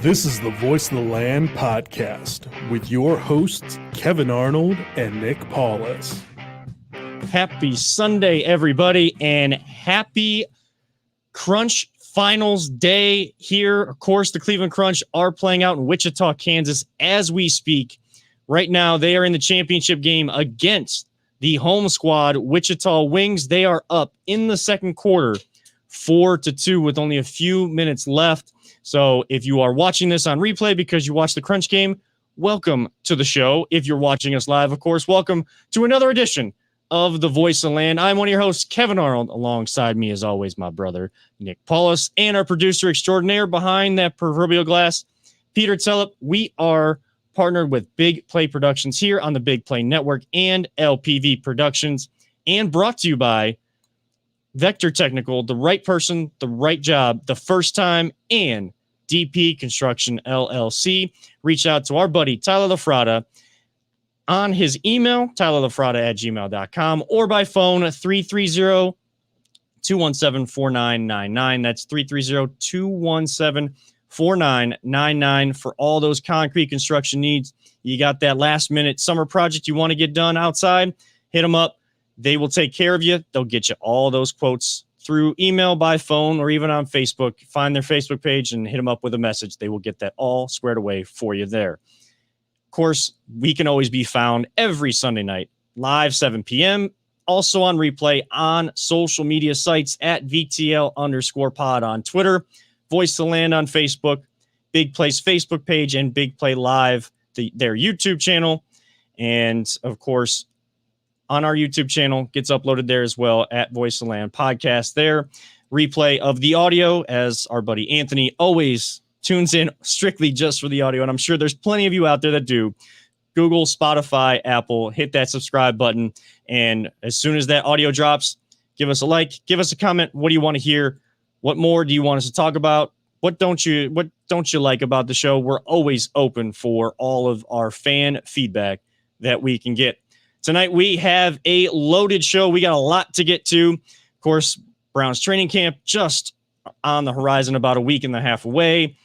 This is the Voice of the Land podcast with your hosts, Kevin Arnold and Nick Paulus. Happy Sunday, everybody, and happy Crunch Finals Day here. Of course, the Cleveland Crunch are playing out in Wichita, Kansas as we speak. Right now, they are in the championship game against the home squad, Wichita Wings. They are up in the second quarter, 4-2 with only a few minutes left. So if you are watching this on replay because you watched the Crunch game, welcome to the show. If you're watching us live, of course, welcome to another edition of the Voice of the Land. I'm one of your hosts, Kevin Arnold. Alongside me, as always, my brother, Nick Paulus, and our producer extraordinaire behind that proverbial glass, Peter Tellep. We are partnered with Big Play Productions here on the Big Play Network and LPV Productions, and brought to you by Vector Technical, the right person, the right job, the first time, and DP Construction LLC. Reach out to our buddy Tyler LaFrada on his email, tylerlafrada@gmail.com, or by phone 330-217-4999. That's 330-217-4999 for all those concrete construction needs. You got that last minute summer project you want to get done outside, hit them up. They will take care of you. They'll get you all those quotes through email, by phone, or even on Facebook. Find their Facebook page and hit them up with a message. They will get that all squared away for you there. Of course, we can always be found every Sunday night, live 7 p.m., also on replay on social media sites at VTL_pod on Twitter, Voice of the Land on Facebook, Big Play's Facebook page, and Big Play Live, their YouTube channel. And, of course, on our YouTube channel, gets uploaded there as well at Voice of the Land podcast there. Replay of the audio, as our buddy Anthony always tunes in strictly just for the audio. And I'm sure there's plenty of you out there that do. Google, Spotify, Apple, hit that subscribe button. And as soon as that audio drops, give us a like, give us a comment. What do you want to hear? What more do you want us to talk about? What don't you like about the show? We're always open for all of our fan feedback that we can get. Tonight, we have a loaded show. We got a lot to get to. Of course, Browns training camp just on the horizon, about a week and a half away.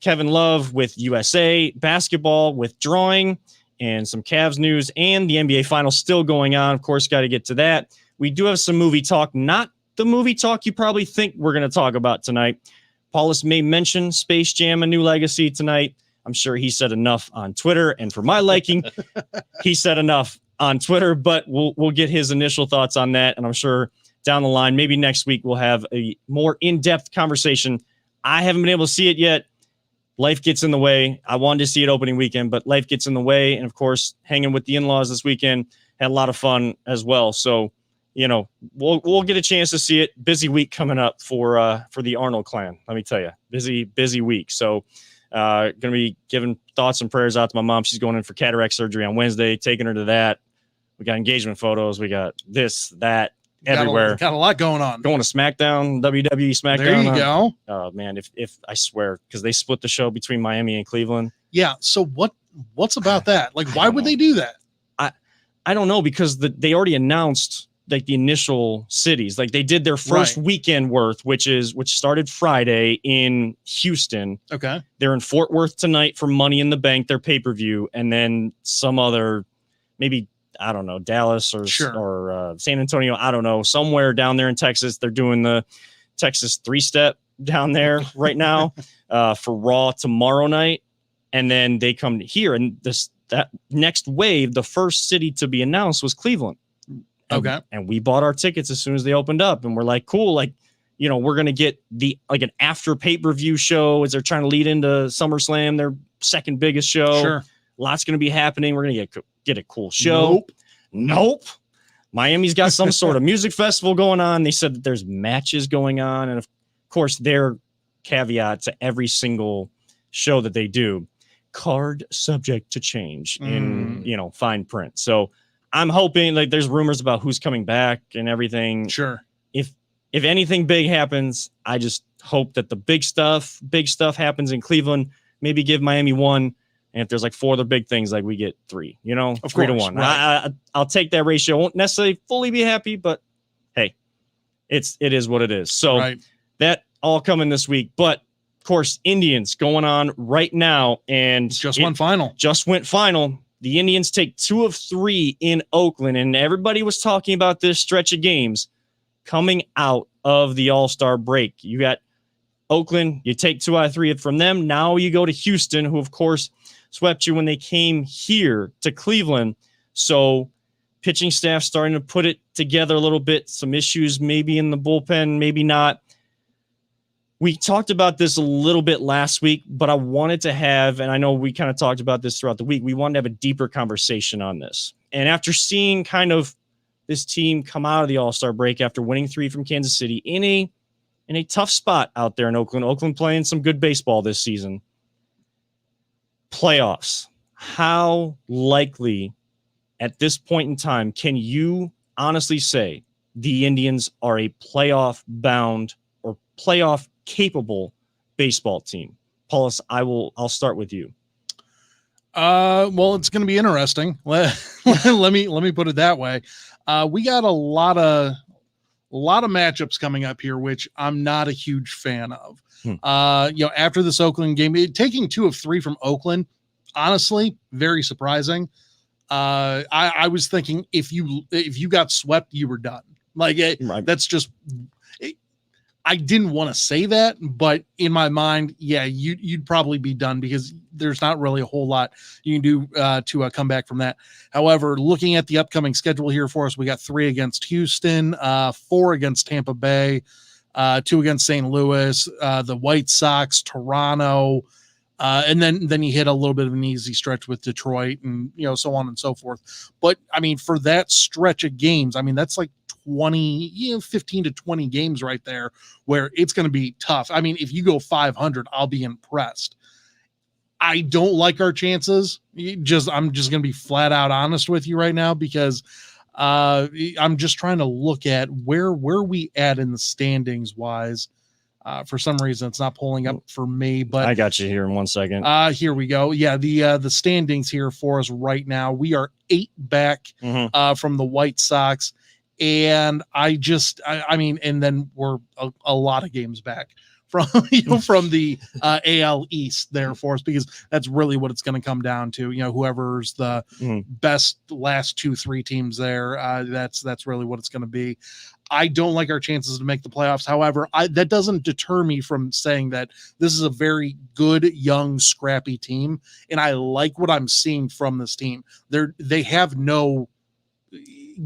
Kevin Love with USA, basketball withdrawing, and some Cavs news, and the NBA Finals still going on. Of course, got to get to that. We do have some movie talk, not the movie talk you probably think we're going to talk about tonight. Paulus may mention Space Jam: A New Legacy tonight. I'm sure he said enough on Twitter, and for my liking, he said enough on Twitter, but we'll get his initial thoughts on that. And I'm sure down the line, maybe next week, we'll have a more in-depth conversation. I haven't been able to see it yet. Life gets in the way. I wanted to see it opening weekend, but life gets in the way. And of course, hanging with the in-laws this weekend, had a lot of fun as well. So, you know, we'll get a chance to see it. Busy week coming up for the Arnold clan. Let me tell you, busy week. So, going to be giving thoughts and prayers out to my mom. She's going in for cataract surgery on Wednesday, taking her to that. We got engagement photos. We got this, that, everywhere. Got a lot going on. Going to SmackDown, WWE SmackDown. There you go. Oh, man, if I swear, because they split the show between Miami and Cleveland. Yeah, so what's about that? Like, why would they do that? I don't know, because they already announced like the initial cities. Like they did their first weekend worth, which started Friday in Houston. Okay. They're in Fort Worth tonight for Money in the Bank, their pay-per-view, and then some other, maybe, I don't know, Dallas or San Antonio. I don't know, somewhere down there in Texas. They're doing the Texas 3-step down there right now for Raw tomorrow night. And then they come here, and that next wave, the first city to be announced was Cleveland. Okay. And we bought our tickets as soon as they opened up, and we're like, cool. Like, you know, we're going to get an after pay-per-view show as they're trying to lead into SummerSlam, their second biggest show. Sure. Lots going to be happening. We're going to get a cool show. Nope. Miami's got some sort of music festival going on. They said that there's matches going on. And of course, their caveat to every single show that they do, card subject to change in, fine print. So I'm hoping, like, there's rumors about who's coming back and everything. Sure. If anything big happens, I just hope that the big stuff happens in Cleveland. Maybe give Miami one. And if there's like 4 other big things, like we get 3, of 3-1. Right. I'll take that ratio. Won't necessarily fully be happy, but hey, it is what it is. So that all coming this week. But Of course, Indians going on right now, and Just went final. The Indians take 2 of 3 in Oakland, and everybody was talking about this stretch of games coming out of the All-Star break. You got Oakland, you take 2 out of 3 from them. Now you go to Houston, who, of course, swept you when they came here to Cleveland. So pitching staff starting to put it together a little bit. Some issues maybe in the bullpen, maybe not. We talked about this a little bit last week, but I wanted to have, and I know we kind of talked about this throughout the week, we wanted to have a deeper conversation on this. And after seeing kind of this team come out of the All-Star break after winning 3 from Kansas City in a tough spot out there in Oakland, playing some good baseball this season. Playoffs. How likely at this point in time can you honestly say the Indians are a playoff-bound or playoff-capable baseball team? Paulus, I'll start with you. Well, it's going to be interesting. let me put it that way. We got a lot of matchups coming up here, which I'm not a huge fan of. After this Oakland game, taking 2 of 3 from Oakland, honestly, very surprising. I was thinking if you got swept, you were done. Like Right. That's just. I didn't want to say that, but in my mind, yeah, you'd probably be done because there's not really a whole lot you can do to come back from that. However, looking at the upcoming schedule here for us, we got 3 against Houston, 4 against Tampa Bay, 2 against St. Louis, the White Sox, Toronto, and then you hit a little bit of an easy stretch with Detroit and, so on and so forth. But I mean, for that stretch of games, I mean, that's like 15 to 20 games right there where it's going to be tough. I mean, if you go 500, I'll be impressed. I don't like our chances. I'm just going to be flat out honest with you right now because I'm just trying to look at where we at in the standings wise. For some reason, it's not pulling up for me, but I got you here in 1 second. Here we go. Yeah, the standings here for us right now. We are 8 back from the White Sox, and I mean, and then we're a lot of games back from from the AL East there for us, because that's really what it's going to come down to. Whoever's the best last 2-3 teams there, that's really what it's going to be. I don't like our chances to make the playoffs. However, that doesn't deter me from saying that this is a very good, young, scrappy team, and I like what I'm seeing from this team. They have no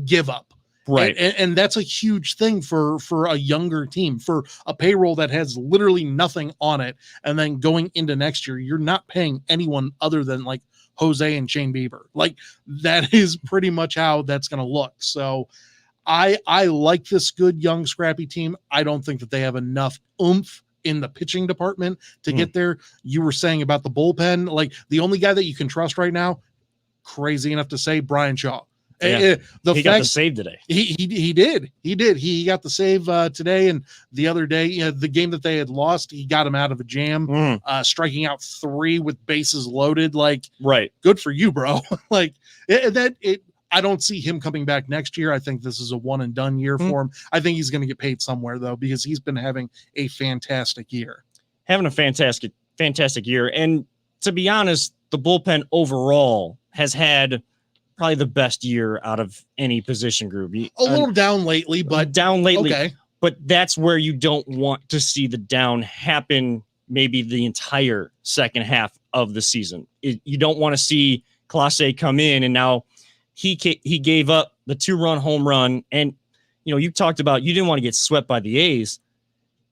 give up. Right. And that's a huge thing for a younger team, for a payroll that has literally nothing on it. And then going into next year, you're not paying anyone other than like Jose and Shane Bieber. Like that is pretty much how that's going to look. So I like this good, young, scrappy team. I don't think that they have enough oomph in the pitching department to get there. You were saying about the bullpen, like the only guy that you can trust right now, crazy enough to say, Brian Shaw. Yeah. He got the save today. He did. He got the save today, and the other day, the game that they had lost, he got him out of a jam, striking out 3 with bases loaded. Like, right, good for you, bro. Like I don't see him coming back next year. I think this is a one and done year for him. I think he's going to get paid somewhere though, because he's been having a fantastic year. Having a fantastic year, and to be honest, the bullpen overall has had probably the best year out of any position group. A little down lately, but okay. But that's where you don't want to see the down happen maybe the entire second half of the season. You don't want to see Clase come in and now he gave up the 2-run home run. And, you talked about you didn't want to get swept by the A's.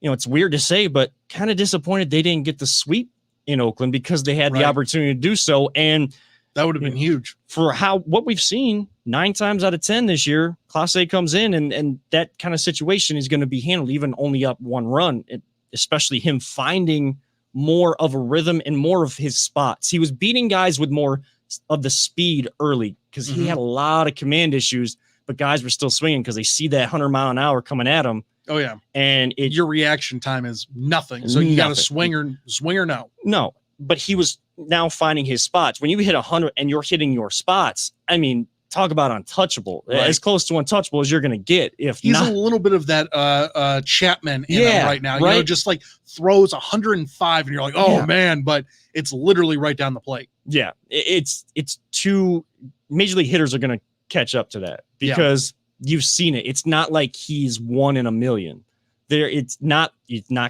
It's weird to say, but kind of disappointed they didn't get the sweep in Oakland because they had the opportunity to do so. And that would have been huge for what we've seen 9 times out of 10 this year. Clase comes in and that kind of situation is going to be handled even only up 1 run, especially him finding more of a rhythm and more of his spots. He was beating guys with more of the speed early because he had a lot of command issues, but guys were still swinging because they see that 100-mile-an-hour coming at him. Oh yeah. And your reaction time is nothing. So you got to swing or no. No, but he was now finding his spots. When you hit 100 and you're hitting your spots, I mean, talk about untouchable, Right. as close to untouchable as you're going to get. If He's not, a little bit of that Chapman in him right now. You right? know, just like throws 105 and you're like, oh man, but it's literally right down the plate. Yeah, it's too. Major league hitters are going to catch up to that because you've seen it. It's not like he's 1 in a million. It's not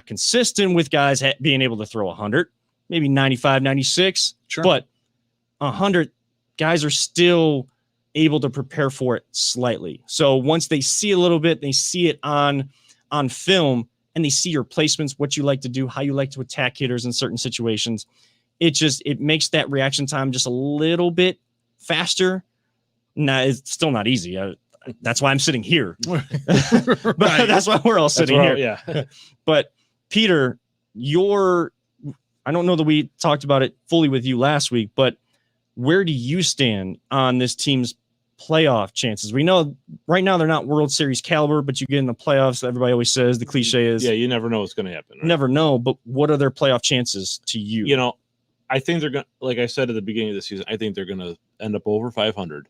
consistent with guys being able to throw 100, maybe 95, 96, Sure. but 100 guys are still able to prepare for it slightly. So once they see a little bit, they see it on film, and they see your placements, what you like to do, how you like to attack hitters in certain situations. It makes that reaction time just a little bit faster. Now, it's still not easy. That's why I'm sitting here. But that's why we're all sitting here. Yeah. But Peter, I don't know that we talked about it fully with you last week, but where do you stand on this team's playoff chances? We know right now they're not World Series caliber, but you get in the playoffs. Everybody always says the cliche is, yeah, you never know what's going to happen. Right? Never know. But what are their playoff chances to you? You know, I think they're going to, like I said at the beginning of the season, I think they're going to end up over 500.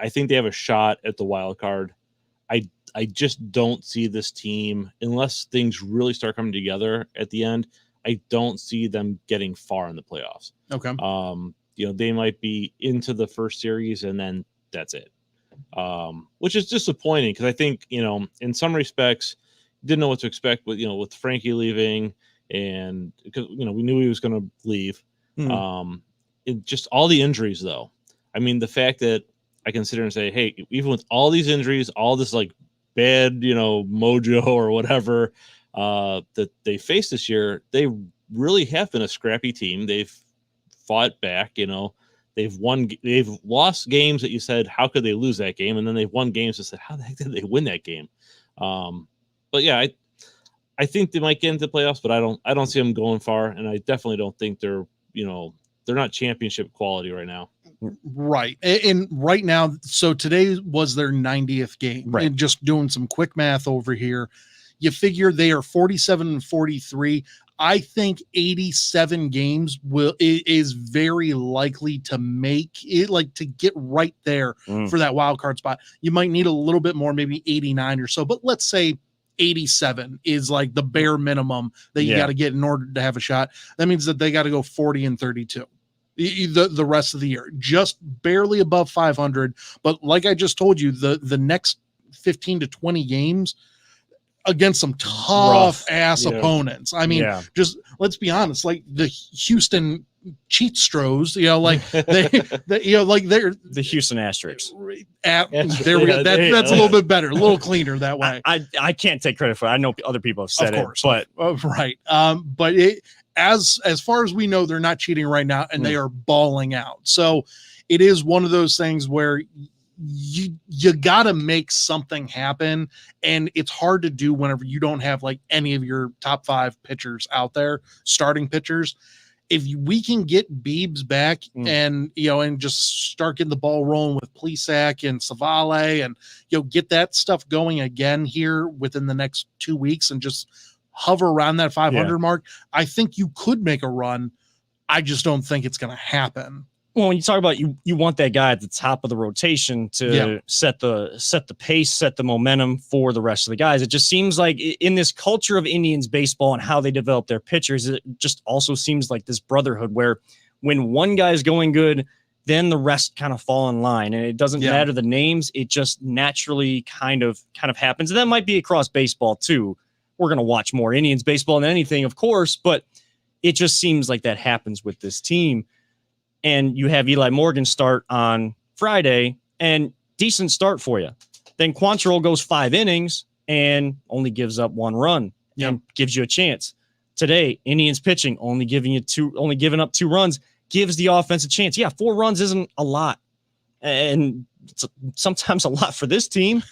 I think they have a shot at the wild card. I just don't see this team, unless things really start coming together at the end, I don't see them getting far in the playoffs. Okay. You know, they might be into the first series and then that's it. Which is disappointing because I think, you know, in some respects, didn't know what to expect with Frankie leaving, and because, we knew he was going to leave. It just all the injuries though. I mean, the fact that I can sit here and say, hey, even with all these injuries, all this like bad, mojo or whatever that they faced this year, they really have been a scrappy team. They've fought back, they've lost games that you said, how could they lose that game? And then they've won games that said, how the heck did they win that game? But yeah, I think they might get into the playoffs, but I don't see them going far. And I definitely don't think they're not championship quality right now. Right. And right now, so today was their 90th game. Right. And just doing some quick math over here, you figure they are 47-43. I think 87 games is very likely to make it, like to get right there for that wild card spot. You might need a little bit more, maybe 89 or so, but let's say 87 is like the bare minimum that you got to get in order to have a shot. That means that they got to go 40-32 the rest of the year, just barely above 500. But like I just told you, the next 15 to 20 games against some tough ass opponents. I mean, just let's be honest, like the Houston Cheatstros, they're the Houston Asterisks. There we go. That's a little bit better, a little cleaner that way. I can't take credit for it. I know other people have said it, but right. But as far as we know, they're not cheating right now, and they are balling out. So it is one of those things where you got to make something happen, and it's hard to do whenever you don't have like any of your top 5 pitchers out there, starting pitchers. If we can get Biebs back and just start getting the ball rolling with Plesac and Savale and get that stuff going again here within the next 2 weeks and just hover around that 500 mark, I think you could make a run. I just don't think it's going to happen. Well, when you talk about you want that guy at the top of the rotation to set the pace, set the momentum for the rest of the guys. It just seems like in this culture of Indians baseball and how they develop their pitchers, it just also seems like this brotherhood where when one guy is going good, then the rest kind of fall in line, and it doesn't matter the names. It just naturally kind of happens. And that might be across baseball too. We're going to watch more Indians baseball than anything, of course, but it just seems like that happens with this team. And you have Eli Morgan start on Friday, and decent start for you. Then Quantrill goes 5 innings and only gives up 1 run and gives you a chance. Today, Indians pitching only giving up 2 runs, gives the offense a chance. Yeah, 4 runs isn't a lot, and it's sometimes a lot for this team,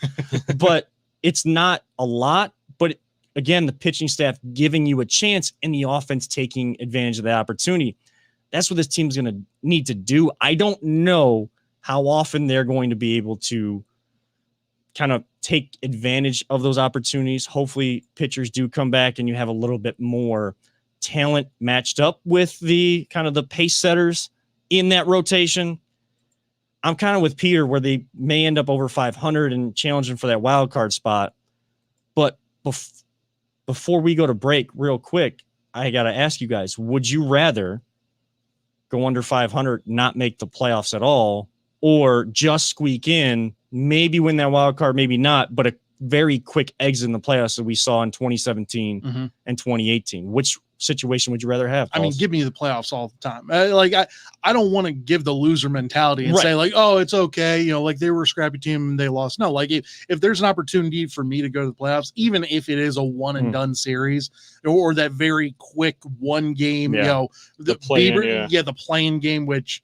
but it's not a lot. But again, the pitching staff giving you a chance and the offense taking advantage of the opportunity. That's what this team's going to need to do. I don't know how often they're going to be able to kind of take advantage of those opportunities. Hopefully pitchers do come back and you have a little bit more talent matched up with the kind of the pace setters in that rotation. I'm kind of with Peter where they may end up over 500 and challenging for that wild card spot. But before we go to break real quick, I got to ask you guys, would you rather go under 500, not make the playoffs at all, or just squeak in, maybe win that wild card, maybe not, but a very quick exit in the playoffs that we saw in 2017 and 2018? Which situation would you rather have? I mean, give me the playoffs all the time. I don't want to give the loser mentality and say like, oh, it's okay. You know, like they were a scrappy team and they lost. No, like if there's an opportunity for me to go to the playoffs, even if it is a one and done series or that very quick one game, you know, the playing game, which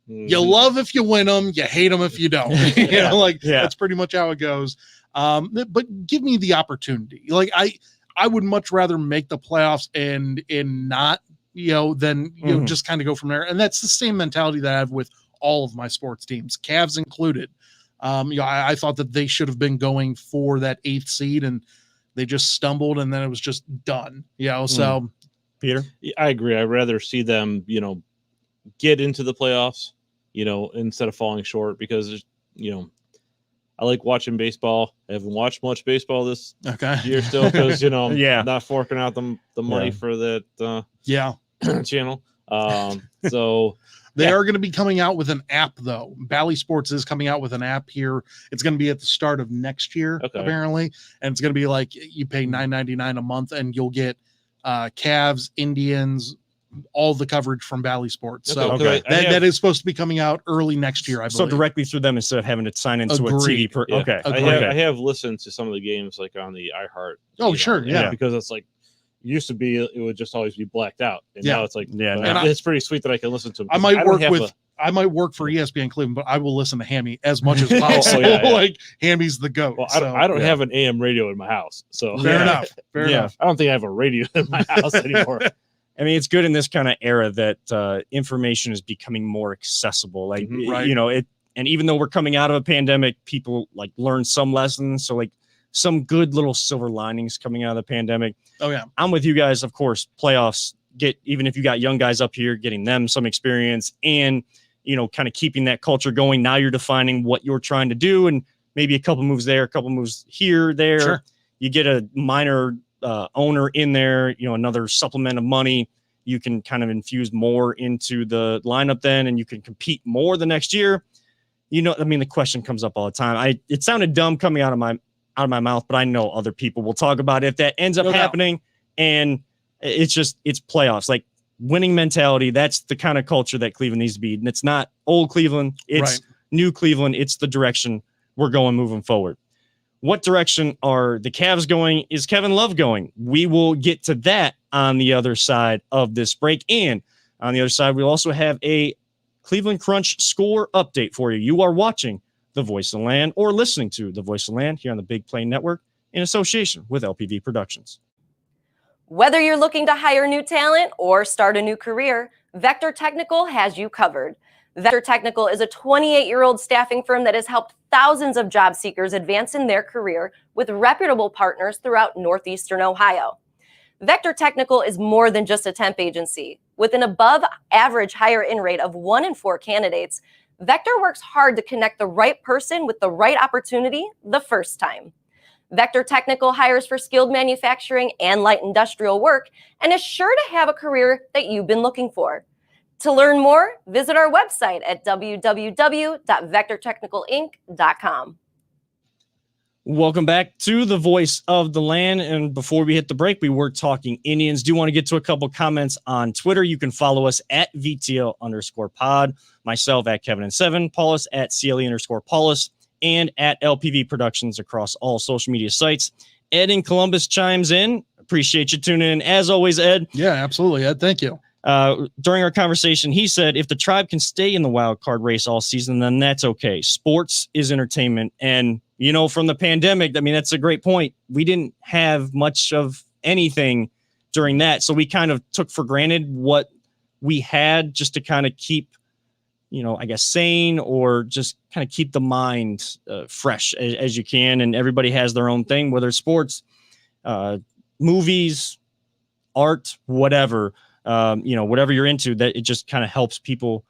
you love if you win them, you hate them if you don't. You know, like that's pretty much how it goes. But give me the opportunity. Like I would much rather make the playoffs and not, you know, than, you know, just kind of go from there. And that's the same mentality that I have with all of my sports teams, Cavs included. You know, I thought that they should have been going for that 8th seed and they just stumbled and then it was just done, you know? So Peter, I agree. I'd rather see them, you know, get into the playoffs, you know, instead of falling short because, you know, I like watching baseball. I haven't watched much baseball this year still because, you know, I'm not forking out the money for that channel. So they are going to be coming out with an app, though. Bally Sports is coming out with an app here. It's going to be at the start of next year, apparently. And it's going to be like you pay $9.99 a month and you'll get Cavs, Indians, all the coverage from Bally Sports. So that is supposed to be coming out early next year, I believe. So directly through them instead of having to sign into a TV. I have listened to some of the games like on the iHeart. Oh, sure. Yeah. Because it's like, used to be, it would just always be blacked out. And now it's like, it's pretty sweet that I can listen to them. I might work for ESPN Cleveland, but I will listen to Hammy as much as possible. Like Hammy's the GOAT. Well, I don't have an AM radio in my house. So fair enough. I don't think I have a radio in my house anymore. I mean, it's good in this kind of era that information is becoming more accessible. Like, you know, and even though we're coming out of a pandemic, people like learn some lessons. So like some good little silver linings coming out of the pandemic. Oh yeah. I'm with you guys. Of course, playoffs even if you got young guys up here, getting them some experience and, you know, kind of keeping that culture going. Now you're defining what you're trying to do and maybe a couple moves there, a couple moves here, there. Sure. You get a minor owner in there, you know, another supplement of money, you can kind of infuse more into the lineup then, and you can compete more the next year. You know, I mean, the question comes up all the time. It sounded dumb coming out of my mouth, but I know other people will talk about it if that ends up happening. And it's playoffs, like winning mentality. That's the kind of culture that Cleveland needs to be. And it's not old Cleveland. It's new Cleveland. It's the direction we're going moving forward. What direction are the Cavs going? Is Kevin Love going? We will get to that on the other side of this break. And on the other side, we'll also have a Cleveland Crunch score update for you. You are watching The Voice of the Land or listening to The Voice of the Land here on the Big Play Network in association with LPV Productions. Whether you're looking to hire new talent or start a new career, Vector Technical has you covered. Vector Technical is a 28-year-old staffing firm that has helped thousands of job seekers advance in their career with reputable partners throughout Northeastern Ohio. Vector Technical is more than just a temp agency. With an above-average hire-in rate of 1 in 4 candidates, Vector works hard to connect the right person with the right opportunity the first time. Vector Technical hires for skilled manufacturing and light industrial work and is sure to have a career that you've been looking for. To learn more, visit our website at www.vectortechnicalinc.com. Welcome back to The Voice of the Land. And before we hit the break, we were talking Indians. Do want to get to a couple comments on Twitter. You can follow us at VTL_pod, myself at Kevin7, Paulus at CLE_Paulus, and at LPV Productions across all social media sites. Ed in Columbus chimes in. Appreciate you tuning in. As always, Ed. Yeah, absolutely, Ed. Thank you. During our conversation, he said, if the Tribe can stay in the wild card race all season, then that's okay. Sports is entertainment. And, you know, from the pandemic, I mean, that's a great point. We didn't have much of anything during that. So we kind of took for granted what we had just to kind of keep, you know, I guess, sane or just kind of keep the mind fresh as you can. And everybody has their own thing, whether it's sports, movies, art, whatever. You know, whatever you're into, that it just kind of helps people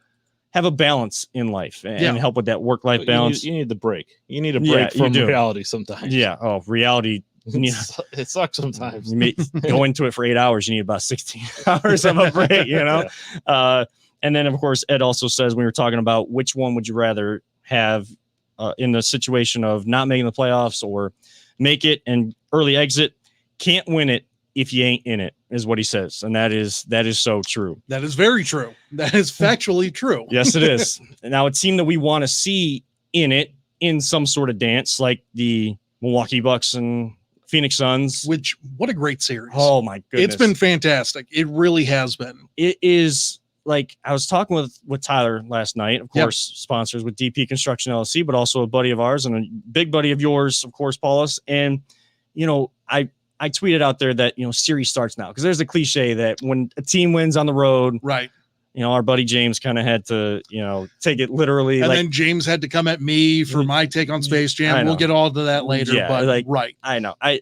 have a balance in life and Yeah. help with that work-life balance. You need the break. You need a Yeah, break you from do. reality sometimes. Yeah. Oh, reality. It sucks sometimes. You may go into it for 8 hours. You need about 16 hours of a break, you know? And then, of course, Ed also says, when we were talking about which one would you rather have in the situation of not making the playoffs or make it and early exit, can't win it if you ain't in it, is what he says. And that is so true. That is very true. That is factually true. Yes, it is. Now, a team that we want to see in it in some sort of dance, like the Milwaukee Bucks and Phoenix Suns. Which, what a great series. Oh, my goodness. It's been fantastic. It really has been. It is. Like, I was talking with Tyler last night, of course, sponsors with DP Construction LLC, but also a buddy of ours and a big buddy of yours, of course, Paulus. And, you know, I tweeted out there that, you know, series starts now, because there's a cliche that when a team wins on the road, right, you know, our buddy James kind of had to, you know, take it literally. And like, then James had to come at me for my take on Space Jam. We'll get all to that later. Yeah, but like, right. I know. I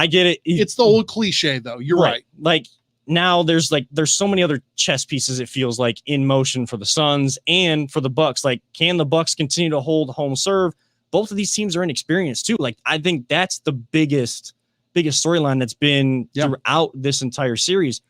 get it. It's the old cliche, though. You're right. Like, now there's so many other chess pieces, it feels like, in motion for the Suns and for the Bucks. Like, can the Bucks continue to hold home serve? Both of these teams are inexperienced too. Like, I think that's the biggest storyline that's been throughout this entire series.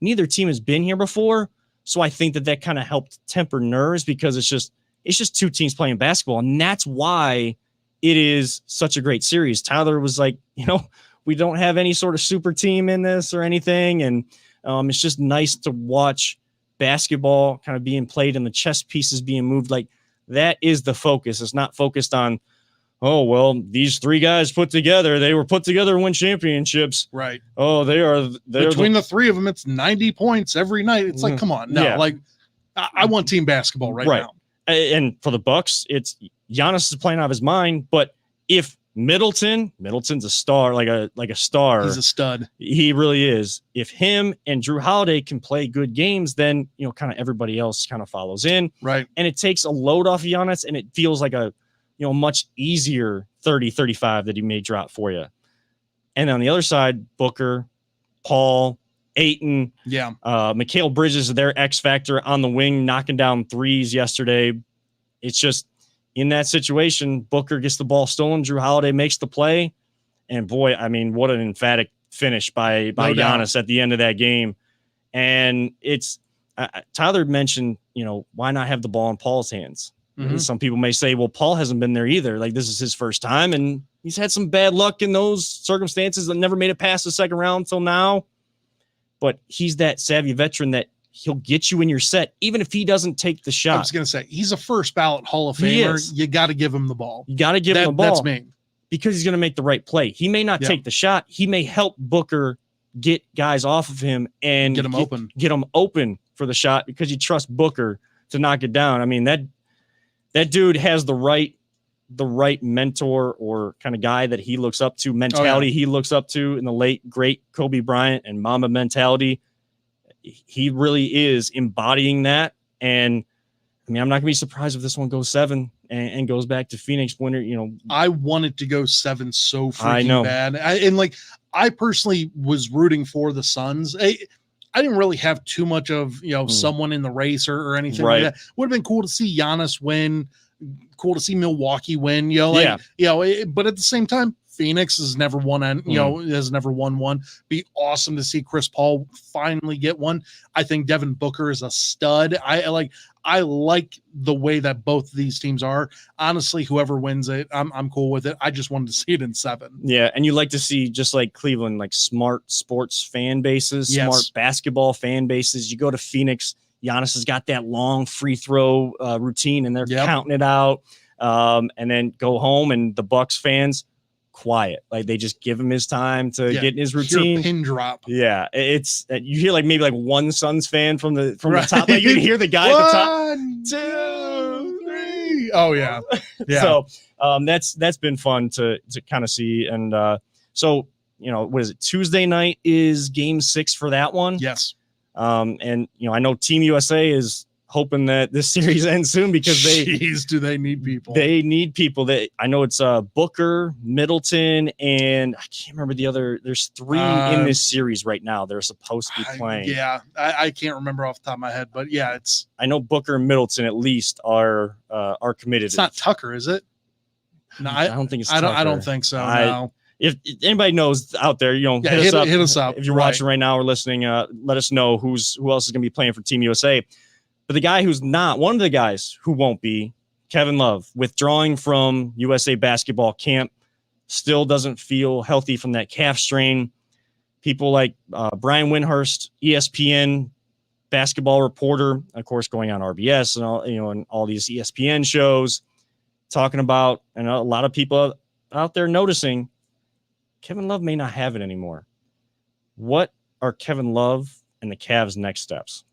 Neither team has been here before, so I think that kind of helped temper nerves, because it's just two teams playing basketball, and that's why it is such a great series. Tyler was like, you know, we don't have any sort of super team in this or anything, and it's just nice to watch basketball kind of being played and the chess pieces being moved. Like, that is the focus. It's not focused on, oh, well, these three guys they were put together to win championships. Right. Oh, they're between the three of them, it's 90 points every night. It's like, come on. No, like, I want team basketball right now. And for the Bucks, it's Giannis is playing out of his mind. But if Middleton's a star, like a star. He's a stud. He really is. If him and Drew Holiday can play good games, then, you know, kind of everybody else kind of follows in. Right. And it takes a load off of Giannis, and it feels like a, you know, much easier 30-35 that he may drop for you. And on the other side, Booker, Paul, Ayton, Mikal Bridges, their X factor on the wing, knocking down threes yesterday. It's just, in that situation, Booker gets the ball stolen, Drew Holiday makes the play, and boy, I mean, what an emphatic finish by Giannis at the end of that game. And it's Tyler mentioned, you know, why not have the ball in Paul's hands? Mm-hmm. Some people may say, well, Paul hasn't been there either. Like, this is his first time, and he's had some bad luck in those circumstances that never made it past the second round until now. But he's that savvy veteran that he'll get you in your set, even if he doesn't take the shot. I was going to say, he's a first ballot Hall of Famer. You got to give him the ball. You got to give him the ball. That's me. Because he's going to make the right play. He may not take the shot. He may help Booker get guys off of him and get him open for the shot, because you trust Booker to knock it down. I mean, that dude has the right mentor or kind of guy that he looks up to, mentality he looks up to in the late, great Kobe Bryant and Mamba mentality. He really is embodying that. And I mean, I'm not gonna be surprised if this one goes 7 and goes back to Phoenix winner. You know, I wanted to go 7 so freaking bad. I personally was rooting for the Suns. I didn't really have too much of, you know, someone in the race or anything like that. Would have been cool to see Giannis win, cool to see Milwaukee win, you know, but at the same time, Phoenix has never won has never won one. Be awesome to see Chris Paul finally get one. I think Devin Booker is a stud. I like the way that both these teams are. Honestly, whoever wins it, I'm cool with it. I just wanted to see it in 7. Yeah, and you like to see, just like Cleveland, like smart sports fan bases, smart basketball fan bases. You go to Phoenix, Giannis has got that long free throw routine, and they're counting it out, and then go home, and the Bucks fans, quiet, like they just give him his time to get in his routine. Pin drop. Yeah, it's you hear like maybe like one Suns fan from the top. Like you can hear the guy at the top. 1, 2, 3. Oh yeah. So that's been fun to kind of see. And so, you know, what is it? Tuesday night is game 6 for that one. Yes. And you know, I know Team USA is hoping that this series ends soon because do they need people? They need people. That I know it's Booker, Middleton, and I can't remember the other. There's 3 in this series right now. They're supposed to be playing. I can't remember off the top of my head, but yeah, I know Booker and Middleton at least are committed. It's not Tucker, is it? No, I don't think it's. I Tucker. don't think so. No. If anybody knows out there, hit us up. If you're watching right now or listening, let us know who else is going to be playing for Team USA. But the guy who's not, one of the guys who won't be, Kevin Love, withdrawing from USA basketball camp, still doesn't feel healthy from that calf strain. People like Brian Windhurst, ESPN basketball reporter, of course, going on RBS and all, and all these ESPN shows, talking about, and a lot of people out there noticing, Kevin Love may not have it anymore. What are Kevin Love and the Cavs' next steps?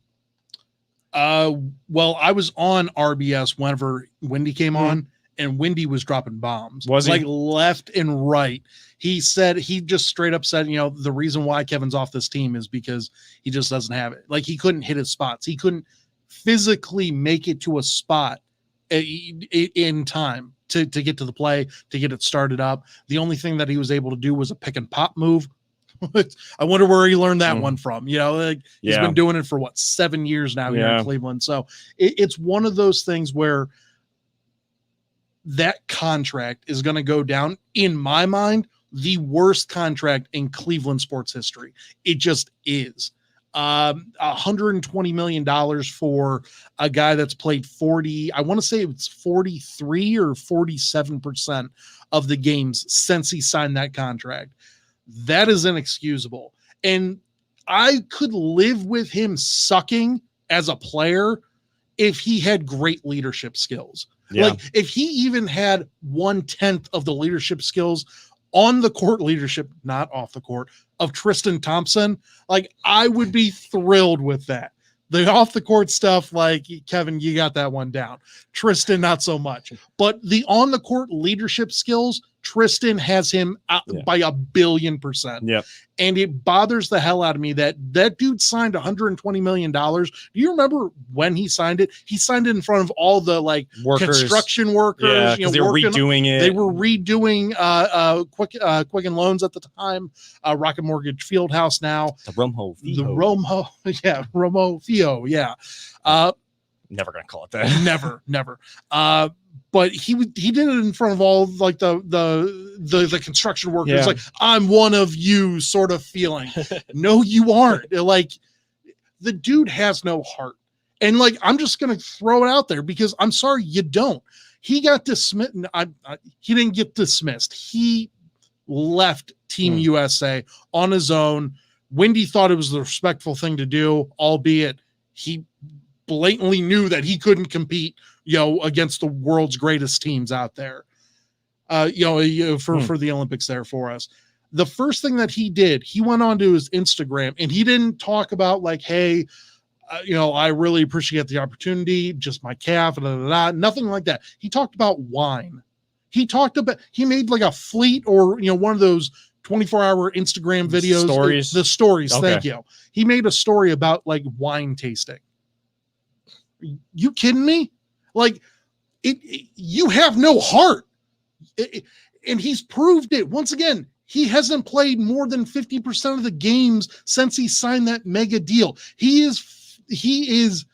Well, I was on RBS whenever Wendy came on, and Wendy was dropping bombs. Was he? Like left and right. He said, he just straight up said, the reason why Kevin's off this team is because he just doesn't have it. Like he couldn't hit his spots. He couldn't physically make it to a spot in time to get to the play, to get it started up. The only thing that he was able to do was a pick and pop move. I wonder where he learned that one from. He's been doing it for 7 years now here in Cleveland. So it's one of those things where that contract is going to go down, in my mind, the worst contract in Cleveland sports history. It just is. $120 million for a guy that's played 40, I want to say it's 43 or 47% of the games since he signed that contract. That is inexcusable. And I could live with him sucking as a player if he had great leadership skills. Yeah. Like if he even had 1/10 of the leadership skills on the court leadership, not off the court, of Tristan Thompson, like I would be thrilled with that. The off the court stuff, like Kevin, you got that one down. Tristan, not so much. But the on the court leadership skills, Tristan has him by 1,000,000,000%. Yep. And it bothers the hell out of me that dude signed $120 million. Do you remember when he signed it? He signed it in front of all the construction workers. Yeah, they were redoing it. They were redoing Quicken Loans at the time, Rocket Mortgage Fieldhouse now. The Romo Fio, yeah. Never gonna call it that. Never. But he did it in front of all like the construction workers. Yeah. Like, I'm one of you sort of feeling. No, you aren't. Like the dude has no heart. And like, I'm just going to throw it out there because I'm sorry, you don't. He got dismissed. He didn't get dismissed. He left Team USA on his own. Wendy thought it was the respectful thing to do, albeit he blatantly knew that he couldn't compete, against the world's greatest teams out there, for the Olympics there for us. The first thing that he did, he went on to his Instagram and he didn't talk about like, hey, I really appreciate the opportunity, just my calf, nothing like that. He talked about wine. He made like a fleet or, one of those 24-hour Instagram videos. Stories. The stories. Okay. Thank you. He made a story about like wine tasting. You kidding me? Like you have no heart. And he's proved it. Once again, he hasn't played more than 50% of the games since he signed that mega deal. He is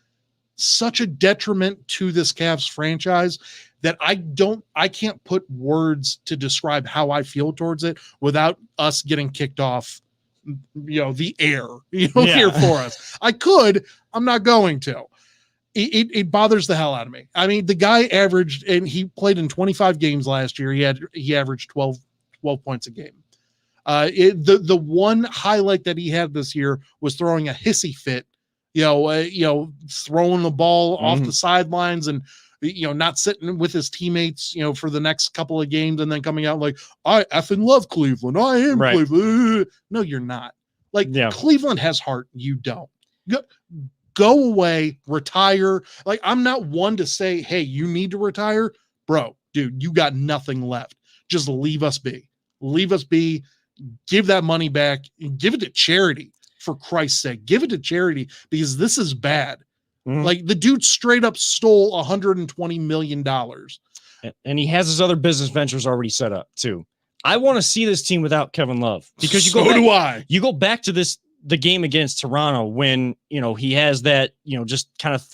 such a detriment to this Cavs franchise that I can't put words to describe how I feel towards it without us getting kicked off, the air, here for us. I could, I'm not going to. It bothers the hell out of me. I mean, the guy averaged, and he played in 25 games last year. He averaged 12 points a game. The one highlight that he had this year was throwing a hissy fit, throwing the ball off the sidelines and, not sitting with his teammates, for the next couple of games and then coming out like, I effing love Cleveland. I am Cleveland. No, you're not. Like Cleveland has heart. You don't. Go away, retire. Like, I'm not one to say, hey, you need to retire. Bro, dude, you got nothing left. Just leave us be. Leave us be. Give that money back. Give it to charity, for Christ's sake. Give it to charity because this is bad. Mhm. Like the dude straight up stole $120 million. And he has his other business ventures already set up too. I want to see this team without Kevin Love because so do I. You go back to the game against Toronto when, he has that, just kind of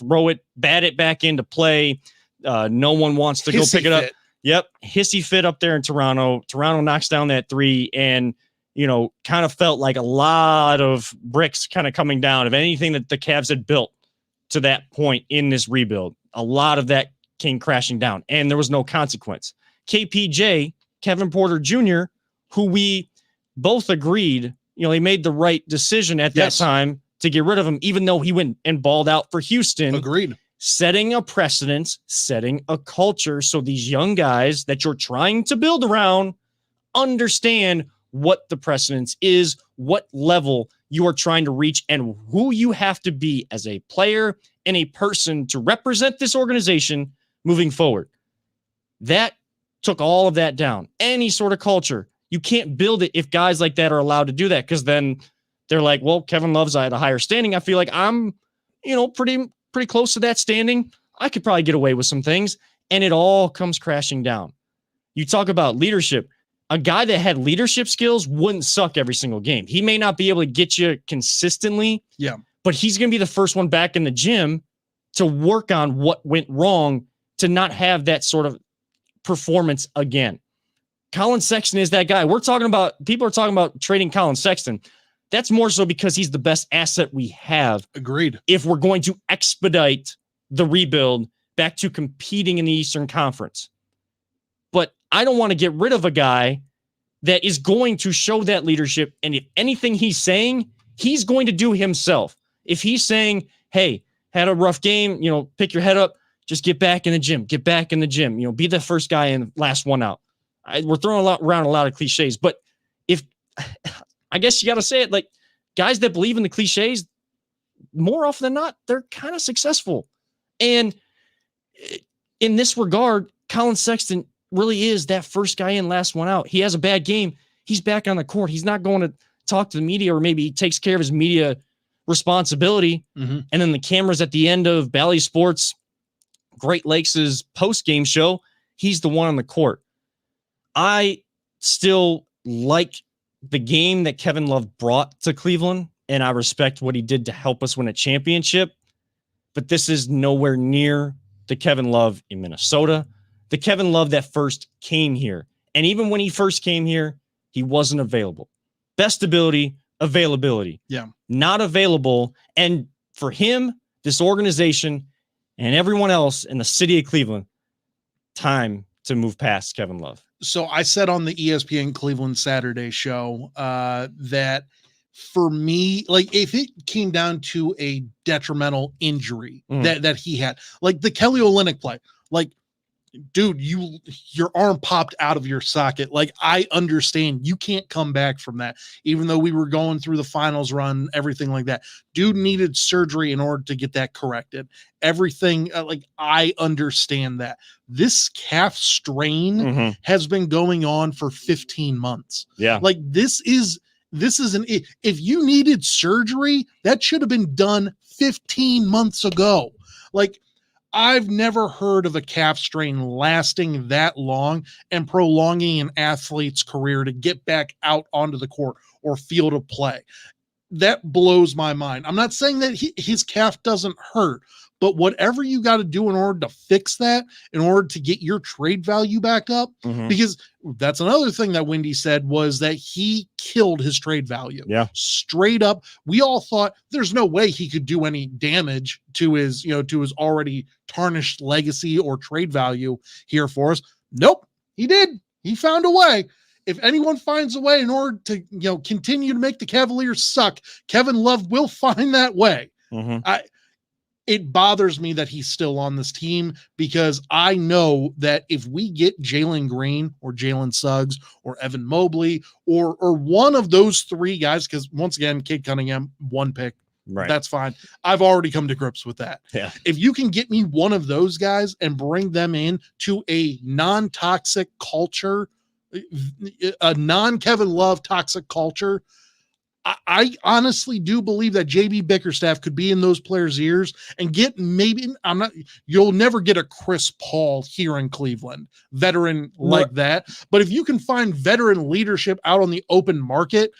bat it back into play. No one wants to go Hissy pick it up. fit. Yep. Hissy fit up there in Toronto. Toronto knocks down that 3 and, kind of felt like a lot of bricks kind of coming down of anything that the Cavs had built to that point in this rebuild. A lot of that came crashing down and there was no consequence. KPJ, Kevin Porter Jr., who we both agreed, he made the right decision at that time to get rid of him, even though he went and balled out for Houston. Agreed. Setting a precedence, setting a culture so these young guys that you're trying to build around understand what the precedence is, what level you are trying to reach, and who you have to be as a player and a person to represent this organization moving forward. That took all of that down. Any sort of culture. You can't build it if guys like that are allowed to do that, because then they're like, well, Kevin Love's at a higher standing. I feel like I'm, pretty close to that standing. I could probably get away with some things, and it all comes crashing down. You talk about leadership. A guy that had leadership skills wouldn't suck every single game. He may not be able to get you consistently, but he's going to be the first one back in the gym to work on what went wrong to not have that sort of performance again. Colin Sexton is that guy. People are talking about trading Colin Sexton. That's more so because he's the best asset we have. Agreed. If we're going to expedite the rebuild back to competing in the Eastern Conference. But I don't want to get rid of a guy that is going to show that leadership. And if anything he's saying, he's going to do himself. If he's saying, hey, had a rough game, pick your head up, just get back in the gym, be the first guy in, last one out. We're throwing around a lot of cliches, but if I guess you got to say it, like guys that believe in the cliches, more often than not, they're kind of successful. And in this regard, Colin Sexton really is that first guy in, last one out. He has a bad game. He's back on the court. He's not going to talk to the media, or maybe he takes care of his media responsibility. Mm-hmm. And then the cameras at the end of Bally Sports Great Lakes' post-game show, he's the one on the court. I still like the game that Kevin Love brought to Cleveland, and I respect what he did to help us win a championship, but this is nowhere near the Kevin Love in Minnesota, the Kevin Love that first came here. And even when he first came here, he wasn't available. Best ability, availability. Yeah. Not available. And for him, this organization, and everyone else in the city of Cleveland, time to move past Kevin Love. So I said on the ESPN Cleveland Saturday show that for me, like if it came down to a detrimental injury that he had, like the Kelly Olynyk play, like, dude, your arm popped out of your socket. Like, I understand you can't come back from that, even though we were going through the finals run, everything like that. Dude needed surgery in order to get that corrected. Everything, like, I understand that. This calf strain has been going on for 15 months. Yeah. Like, this is if you needed surgery, that should have been done 15 months ago. Like, I've never heard of a calf strain lasting that long and prolonging an athlete's career to get back out onto the court or field of play. That blows my mind. I'm not saying that his calf doesn't hurt, but whatever you got to do in order to fix that, in order to get your trade value back up, because that's another thing that Wendy said was that he killed his trade value. Yeah. Straight up. We all thought there's no way he could do any damage to his, to his already tarnished legacy or trade value here for us. Nope. He did. He found a way. If anyone finds a way in order to, continue to make the Cavaliers suck, Kevin Love will find that way. It bothers me that he's still on this team, because I know that if we get Jalen Green or Jalen Suggs or Evan Mobley or one of those three guys, because once again, Cade Cunningham, one pick, right? That's fine. I've already come to grips with that. Yeah. If you can get me one of those guys and bring them in to a non-toxic culture, a non-Kevin Love toxic culture, I honestly do believe that JB Bickerstaff could be in those players' ears and get you'll never get a Chris Paul here in Cleveland, veteran like that. But if you can find veteran leadership out on the open market,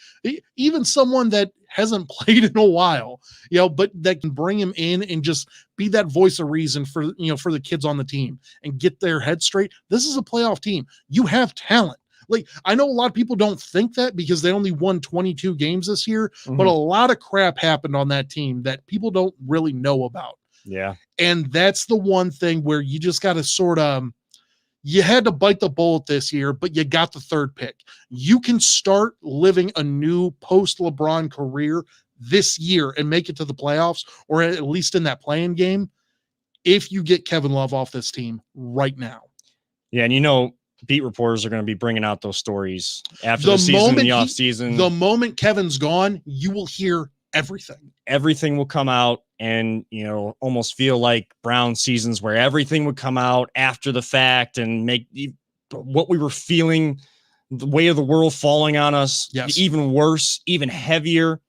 even someone that hasn't played in a while, but that can bring him in and just be that voice of reason for the kids on the team and get their head straight. This is a playoff team. You have talent. Like, I know a lot of people don't think that because they only won 22 games this year, but a lot of crap happened on that team that people don't really know about. Yeah. And that's the one thing where you just got to you had to bite the bullet this year, but you got the third pick. You can start living a new post-LeBron career this year and make it to the playoffs, or at least in that playing game, if you get Kevin Love off this team right now. Yeah, and beat reporters are going to be bringing out those stories after the season, the off season. The moment Kevin's gone, you will hear everything. Everything will come out, and almost feel like Brown seasons where everything would come out after the fact and make what we were feeling, the weight of the world falling on us, even worse, even heavier.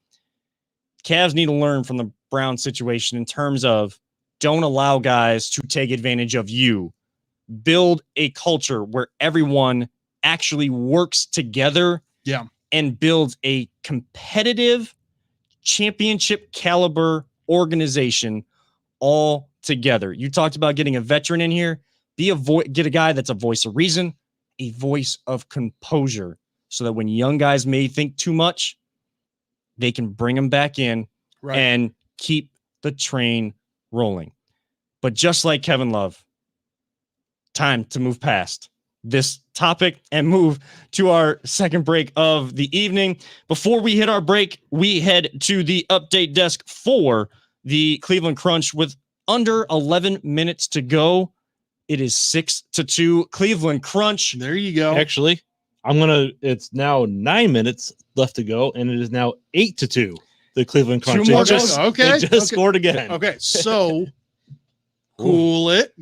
Cavs need to learn from the Brown situation in terms of don't allow guys to take advantage of you. Build a culture where everyone actually works together and builds a competitive championship caliber organization all together. You talked about getting a veteran in here. Get a guy that's a voice of reason, a voice of composure, so that when young guys may think too much, they can bring them back in and keep the train rolling. But just like Kevin Love, time to move past this topic and move to our second break of the evening. Before we hit our break, we head to the update desk for the Cleveland Crunch with under 11 minutes to go. It is 6-2 Cleveland Crunch. There you go. Actually, it's now 9 minutes left to go, and it is now 8-2. The Cleveland Crunch. Two more They just scored again. Okay, so cool it.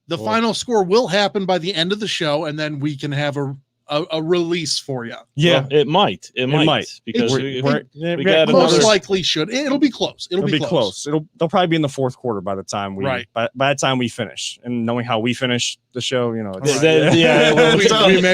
The final score will happen by the end of the show, and then we can have a release for you. Yeah, well, it might because we got most likely should. It'll be close. It'll be close. They'll probably be in the fourth quarter by the time by the time we finish. And knowing how we finish the show, we may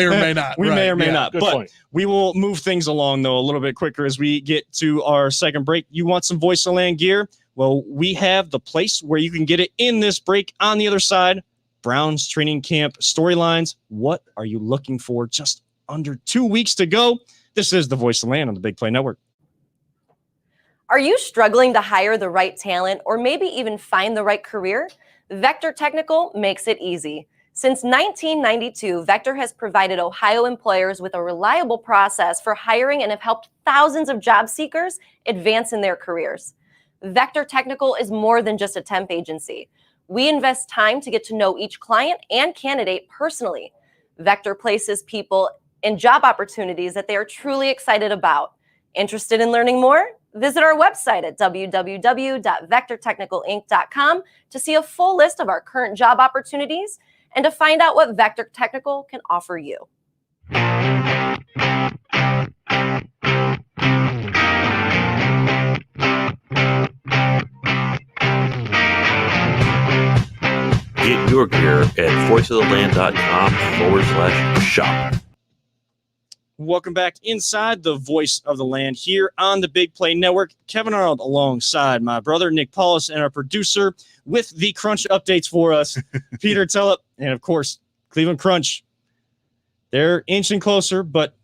or may not. We may or may not. But point. We will move things along though a little bit quicker as we get to our second break. You want some Voice of Land gear? Well, we have the place where you can get it in this break. On the other side, Browns training camp storylines. What are you looking for? Just under 2 weeks to go. This is the Voice of Land on the Big Play Network. Are you struggling to hire the right talent or maybe even find the right career? Vector Technical makes it easy. Since 1992, Vector has provided Ohio employers with a reliable process for hiring and have helped thousands of job seekers advance in their careers. Vector Technical is more than just a temp agency. We invest time to get to know each client and candidate personally. Vector places people in job opportunities that they are truly excited about. Interested in learning more? Visit our website at www.vectortechnicalinc.com to see a full list of our current job opportunities and to find out what Vector Technical can offer you. Get your gear at voiceoftheland.com/shop. Welcome back inside the Voice of the Land here on the Big Play Network. Kevin Arnold alongside my brother Nick Paulus and our producer with the Crunch updates for us, Peter Tellep, and of course, Cleveland Crunch. They're inching closer, but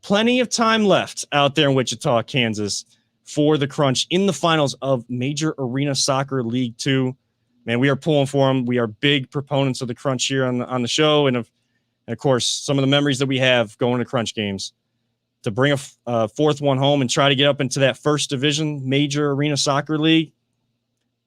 plenty of time left out there in Wichita, Kansas for the Crunch in the finals of Major Arena Soccer League 2. Man, we are pulling for them. We are big proponents of the Crunch here on the show. And of course, some of the memories that we have going to Crunch games. To bring a fourth one home and try to get up into that first division Major Arena Soccer League,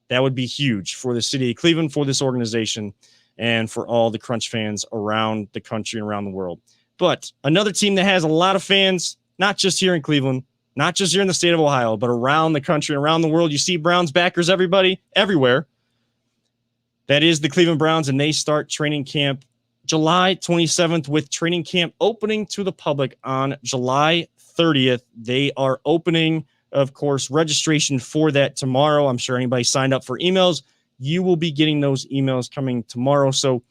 that would be huge for the city of Cleveland, for this organization, and for all the Crunch fans around the country and around the world. But another team that has a lot of fans, not just here in Cleveland, not just here in the state of Ohio, but around the country and around the world. You see Browns backers, everywhere. That is the Cleveland Browns, and they start training camp July 27th with training camp opening to the public on July 30th. They are opening, of course, registration for that tomorrow. I'm sure anybody signed up for emails, you will be getting those emails coming tomorrow. So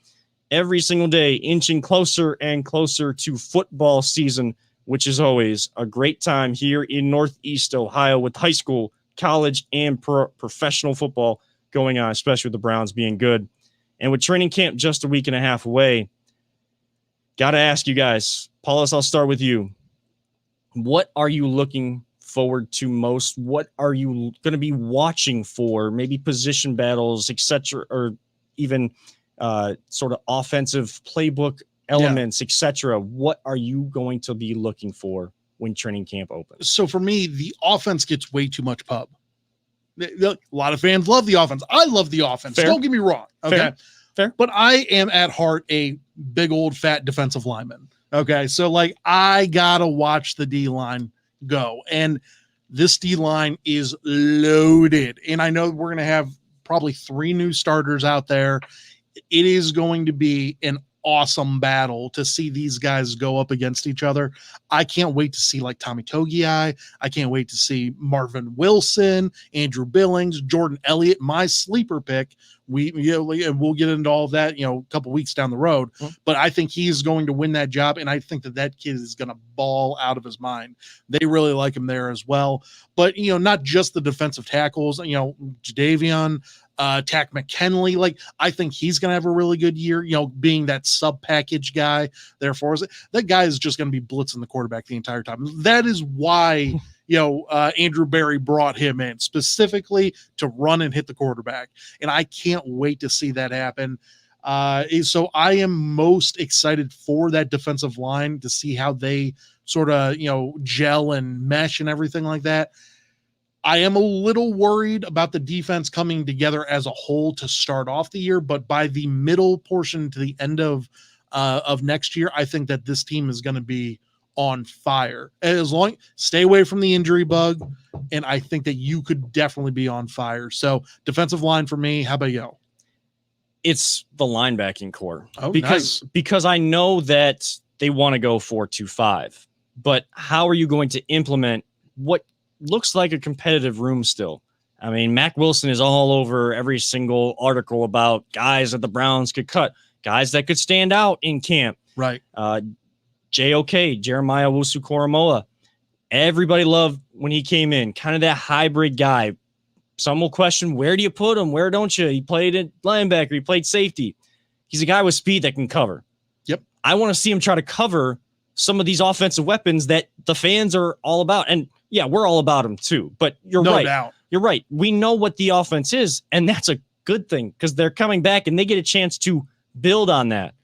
every single day, inching closer and closer to football season, which is always a great time here in Northeast Ohio with high school, college, and professional football going on, especially with the Browns being good. And with training camp just a week and a half away, got to ask you guys, Paulus, I'll start with you. What are you looking forward to most? What are you going to be watching for? Maybe position battles, etc., or even sort of offensive playbook elements, etc. What are you going to be looking for when training camp opens? So for me, the offense gets way too much pub. A lot of fans love the offense. I love the offense. Fair. Don't get me wrong. Okay. Fair. But I am at heart a big old fat defensive lineman. Okay. So like I gotta watch the D line go. And this D line is loaded. And I know we're gonna have probably 3 new starters out there. It is going to be an awesome battle to see these guys go up against each other. I can't wait to see like Tommy Togiai. I can't wait to see Marvin Wilson, Andrew Billings, Jordan Elliott, my sleeper pick. And we'll get into all of that, a couple weeks down the road, but I think he's going to win that job. And I think that kid is going to ball out of his mind. They really like him there as well, but not just the defensive tackles, Jadavion, Tack McKinley. Like, I think he's going to have a really good year, being that sub package guy. Therefore, that guy is just going to be blitzing the quarterback the entire time. That is why, Andrew Berry brought him in specifically to run and hit the quarterback. And I can't wait to see that happen. So I am most excited for that defensive line to see how they sort of, gel and mesh and everything like that. I am a little worried about the defense coming together as a whole to start off the year, but by the middle portion to the end of next year, I think that this team is going to be on fire. As long stay away from the injury bug, and I think that you could definitely be on fire. So defensive line for me. How about you? It's the linebacking core. Oh, because I know that they want to go 4-2-5, but how are you going to implement what looks like a competitive room still? I mean, Mac Wilson is all over every single article about guys that the Browns could cut, guys that could stand out in camp. Right. JOK, Jeremiah Owusu-Koramoah. Everybody loved when he came in, kind of that hybrid guy. Some will question, where do you put him? Where don't you? He played at linebacker. He played safety. He's a guy with speed that can cover. Yep. I want to see him try to cover some of these offensive weapons that the fans are all about. And yeah, we're all about them too. But you're right. No doubt. You're right. We know what the offense is, and that's a good thing because they're coming back and they get a chance to build on that.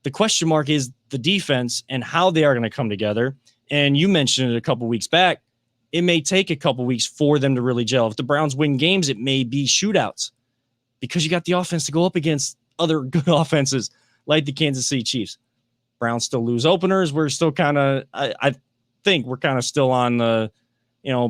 The question mark is the defense and how they are going to come together. And you mentioned it a couple weeks back. It may take a couple weeks for them to really gel. If the Browns win games, it may be shootouts because you got the offense to go up against other good offenses like the Kansas City Chiefs. Browns still lose openers. We're still kind of, I think we're kind of still on the,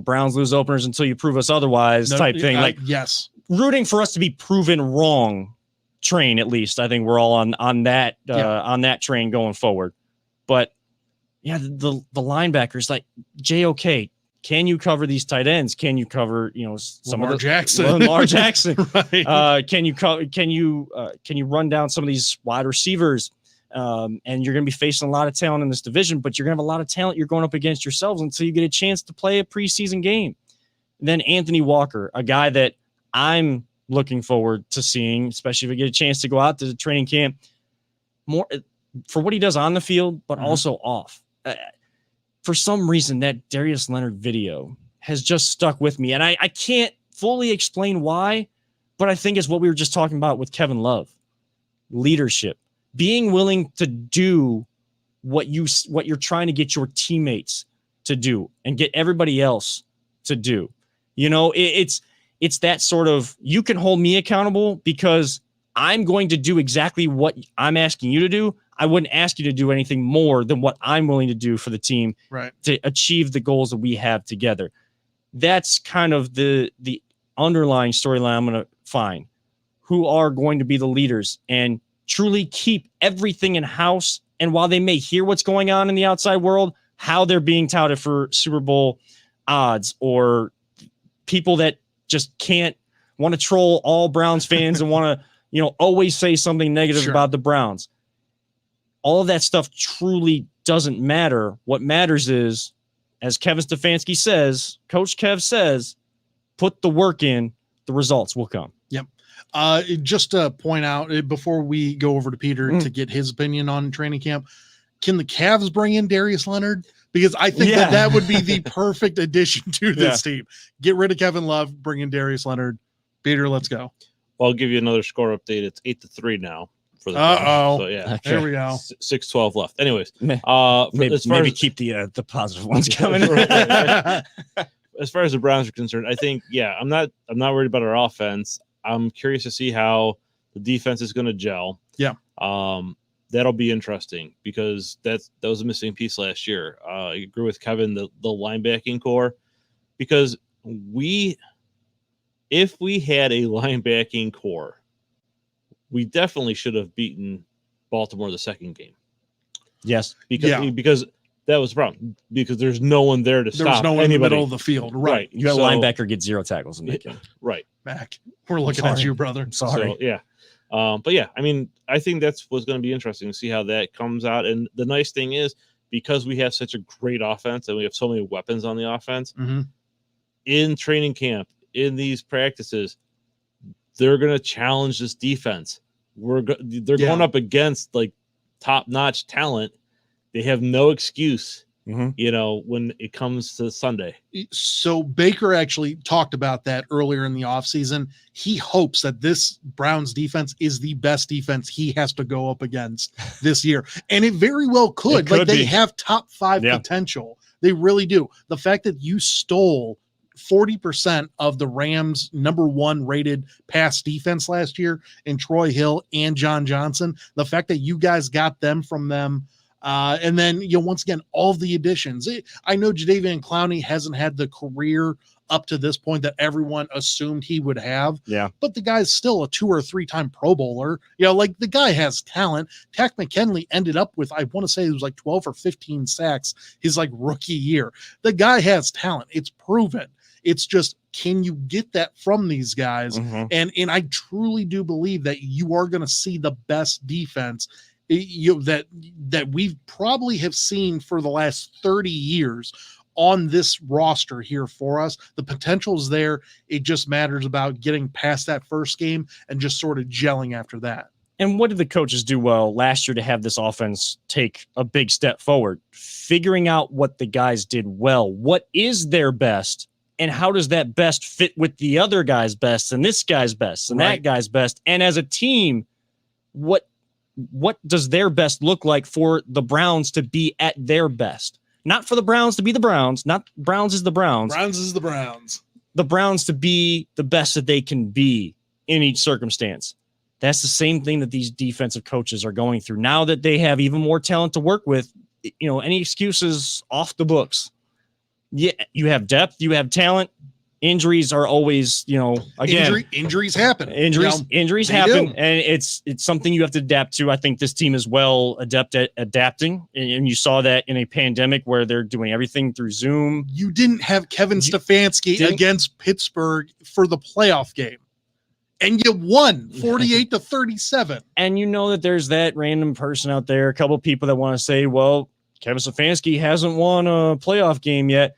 Browns lose openers until you prove us otherwise type thing. Like, yes, rooting for us to be proven wrong train, at least. I think we're all on that train going forward. But yeah, the linebackers like JOK, can you cover these tight ends? Can you cover, some Lamar of the Jackson? Lamar Jackson. Right. Can you run down some of these wide receivers? And you're going to be facing a lot of talent in this division, but you're going to have a lot of talent you're going up against yourselves until you get a chance to play a preseason game. And then Anthony Walker, a guy that I'm looking forward to seeing, especially if we get a chance to go out to the training camp more for what he does on the field, but also off. For some reason, that Darius Leonard video has just stuck with me. And I can't fully explain why, but I think it's what we were just talking about with Kevin Love. Leadership. Being willing to do what you're trying to get your teammates to do and get everybody else to do. It's that sort of, you can hold me accountable because I'm going to do exactly what I'm asking you to do. I wouldn't ask you to do anything more than what I'm willing to do for the team, right, to achieve the goals that we have together. That's kind of the underlying storyline I'm going to find. Who are going to be the leaders and truly keep everything in house? And while they may hear what's going on in the outside world, how they're being touted for Super Bowl odds, or people that just can't want to troll all Browns fans and want to, always say something negative about the Browns. All of that stuff truly doesn't matter. What matters is, as Kevin Stefanski says, Coach Kev says, put the work in, the results will come. Yep. Just to point out before we go over to Peter to get his opinion on training camp, can the Cavs bring in Darius Leonard? Because I think that would be the perfect addition to this team. Get rid of Kevin Love, bring in Darius Leonard. Peter, let's go. Well, I'll give you another score update. It's 8-3 now for the Browns. So yeah, there we go. 6-12 left. Anyways, maybe keep the positive ones coming. As far as the Browns are concerned, I think I'm not worried about our offense. I'm curious to see how the defense is going to gel. Yeah. That'll be interesting because that was a missing piece last year. I agree with Kevin, the linebacking core, because if we had a linebacking core, we definitely should have beaten Baltimore the second game. Yes. Because that was the problem. Because there's no one there to stop anybody. There's no one in the middle of the field. Right. You got a linebacker get 0 tackles in that game. Right. Mac, we're looking at you, brother. I'm sorry. But I mean, I think that's what's going to be interesting to see how that comes out. And the nice thing is, because we have such a great offense and we have so many weapons on the offense, in training camp, in these practices, they're going to challenge this defense. They're going up against like top-notch talent. They have no excuse, when it comes to Sunday. So Baker actually talked about that earlier in the offseason. He hopes that this Browns defense is the best defense he has to go up against this year. And it very well could. They have top 5 potential. They really do. The fact that you stole 40% of the Rams' number 1 rated pass defense last year in Troy Hill and John Johnson, the fact that you guys got them from them, and then, once again, all the additions. I know Jadeveon Clowney hasn't had the career up to this point that everyone assumed he would have. Yeah. But the guy's still a 2 or 3 time Pro Bowler. The guy has talent. Takk McKinley ended up with, I want to say it was like 12 or 15 sacks his rookie year. The guy has talent. It's proven. It's just, can you get that from these guys? And I truly do believe that you are going to see the best defense that we probably have seen for the last 30 years on this roster here for us. The potential's there. It just matters about getting past that first game and just sort of gelling after that. And what did the coaches do well last year to have this offense take a big step forward? Figuring out what the guys did well. What is their best? And how does that best fit with the other guy's best and this guy's best and that guy's best? And as a team, what does their best look like for the Browns to be at their best? Not for the Browns to be the Browns, not Browns is the Browns. Browns is the Browns. The Browns to be the best that they can be in each circumstance. That's the same thing that these defensive coaches are going through. Now that they have even more talent to work with, any excuses off the books. You have depth, you have talent. Injuries are always, again, injuries happen. Injuries happen, and it's something you have to adapt to. I think this team is well adept at adapting, and you saw that in a pandemic where they're doing everything through Zoom. You didn't have Kevin Stefanski against Pittsburgh for the playoff game, and you won 48-37. And that there's that random person out there, a couple of people that want to say, well, Kevin Stefanski hasn't won a playoff game yet.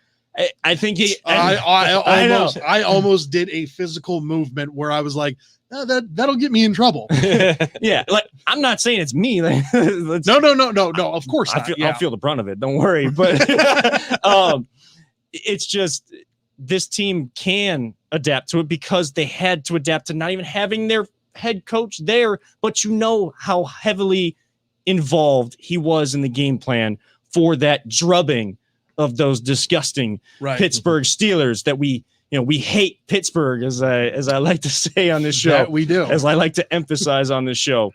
I think I almost did a physical movement where I was like, that'll get me in trouble. Yeah, I'm not saying it's me. No. Of course not. I'll feel the brunt of it. Don't worry. But it's just this team can adapt to it because they had to adapt to not even having their head coach there. But how heavily involved he was in the game plan for that drubbing of those disgusting Pittsburgh Steelers that we hate Pittsburgh, as I like to say on this show. That we do. As I like to emphasize on this show.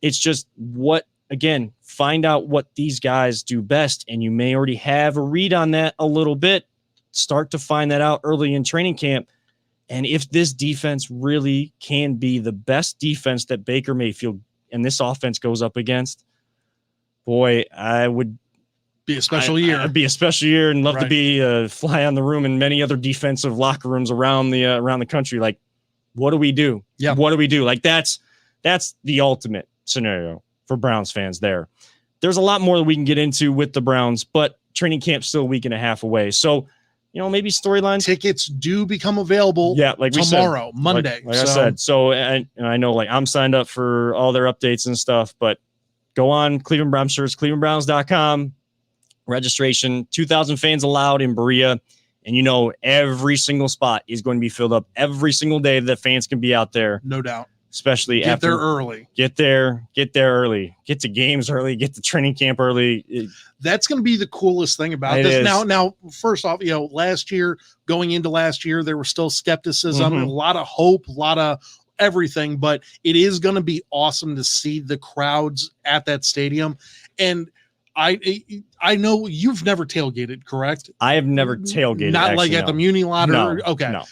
It's just find out what these guys do best, and you may already have a read on that a little bit. Start to find that out early in training camp. And if this defense really can be the best defense that Baker Mayfield and this offense goes up against, boy, I would Be a special year. It'd be a special year, and love to Right. be a fly on the room in many other defensive locker rooms around the country. Like, what do we do? Yeah. What do we do? Like, that's the ultimate scenario for Browns fans there. There's a lot more that we can get into with the Browns, but training camp's still a week and a half away. So, maybe storylines. Tickets do become available Like we tomorrow, said, Monday. Like I said. So, and I know, like, I'm signed up for all their updates and stuff, but go on Cleveland Browns shirts, clevelandbrowns.com. Registration, 2,000 fans allowed in Berea. And every single spot is going to be filled up every single day that fans can be out there. No doubt. Especially Get after there early. Get there early. Get to games early. Get to training camp early. That's going to be the coolest thing about It this. is. Now, first off, last year, going into last year, there was still skepticism, Mhm. a lot of hope, a lot of everything, but it is going to be awesome to see the crowds at that stadium. And I know you've never tailgated, correct? I have never tailgated. Not like actually, at the no. Muni lot. No, Okay. no.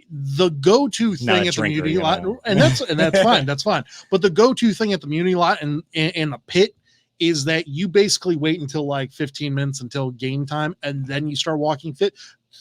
The go-to Not thing a at the drinker, Muni lot, know. and that's fine. That's fine. But the go-to thing at the Muni lot and the pit is that you basically wait until like 15 minutes until game time, and then you start walking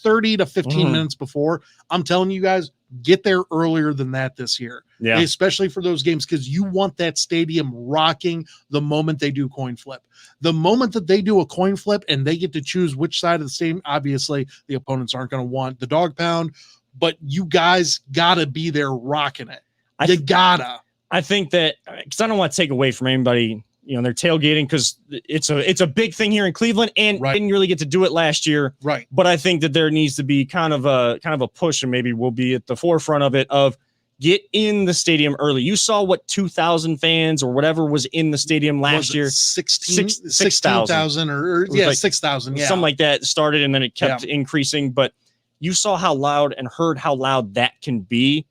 30 to 15 Mhm. minutes before. I'm telling you guys, get there earlier than that this year, Yeah. especially for those games, because you want that stadium rocking the moment they do coin flip. The moment that they do a coin flip and they get to choose which side of the stadium, obviously the opponents aren't going to want the dog pound, but you guys got to be there rocking it. You gotta. I think that, because I don't want to take away from anybody, they're tailgating, because it's a big thing here in Cleveland, and Right. didn't really get to do it last year. Right. But I think that there needs to be kind of a push, and maybe we'll be at the forefront of it, of get in the stadium early. You saw what 2,000 fans or whatever was in the stadium last year. 16,000 or was like 6,000. Yeah. Something like that started, and then it kept increasing. But you saw how loud and heard how loud that can be.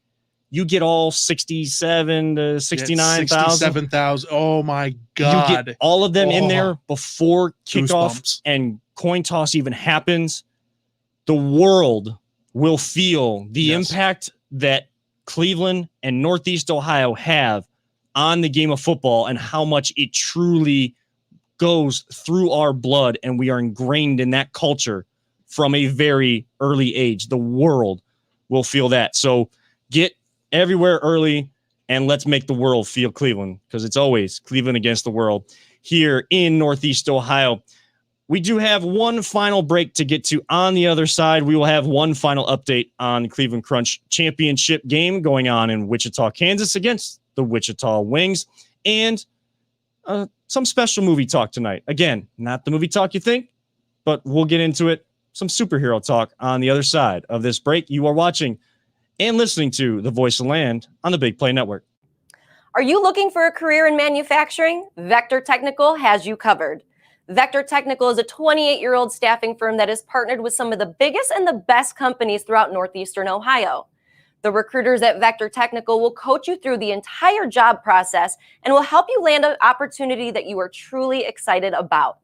You get all 67 to 69,000. 67,000. Oh my God. You get all of them in there before kickoff Goosebumps. and coin toss even happens. The world will feel the impact that Cleveland and Northeast Ohio have on the game of football, and how much it truly goes through our blood, and we are ingrained in that culture from a very early age. The world will feel that. So get everywhere early, and let's make the world feel Cleveland, because it's always Cleveland against the world here in Northeast Ohio. We do have one final break to get to. On the other side, we will have one final update on the Cleveland Crunch championship game going on in Wichita, Kansas against the Wichita Wings, and some special movie talk tonight. Again, not the movie talk you think, but we'll get into it. Some superhero talk on the other side of this break. You are watching and listening to The Voice of Land on the Big Play Network. Are you looking for a career in manufacturing? Vector Technical has you covered. Vector Technical is a 28-year-old staffing firm that is partnered with some of the biggest and the best companies throughout Northeastern Ohio. The recruiters at Vector Technical will coach you through the entire job process and will help you land an opportunity that you are truly excited about.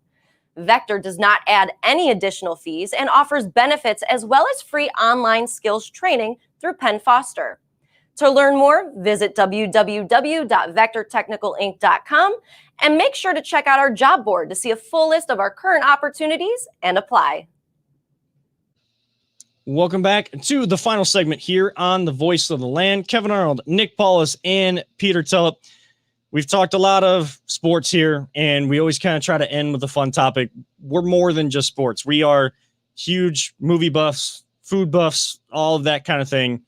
Vector does not add any additional fees and offers benefits as well as free online skills training through Penn Foster. To learn more, visit www.vectortechnicalinc.com and make sure to check out our job board to see a full list of our current opportunities and apply. Welcome back to the final segment here on The Voice of the Land. Kevin Arnold, Nick Paulus, and Peter Tulip. We've talked a lot of sports here, and we always kind of try to end with a fun topic. We're more than just sports. We are huge movie buffs, food buffs, all of that kind of thing,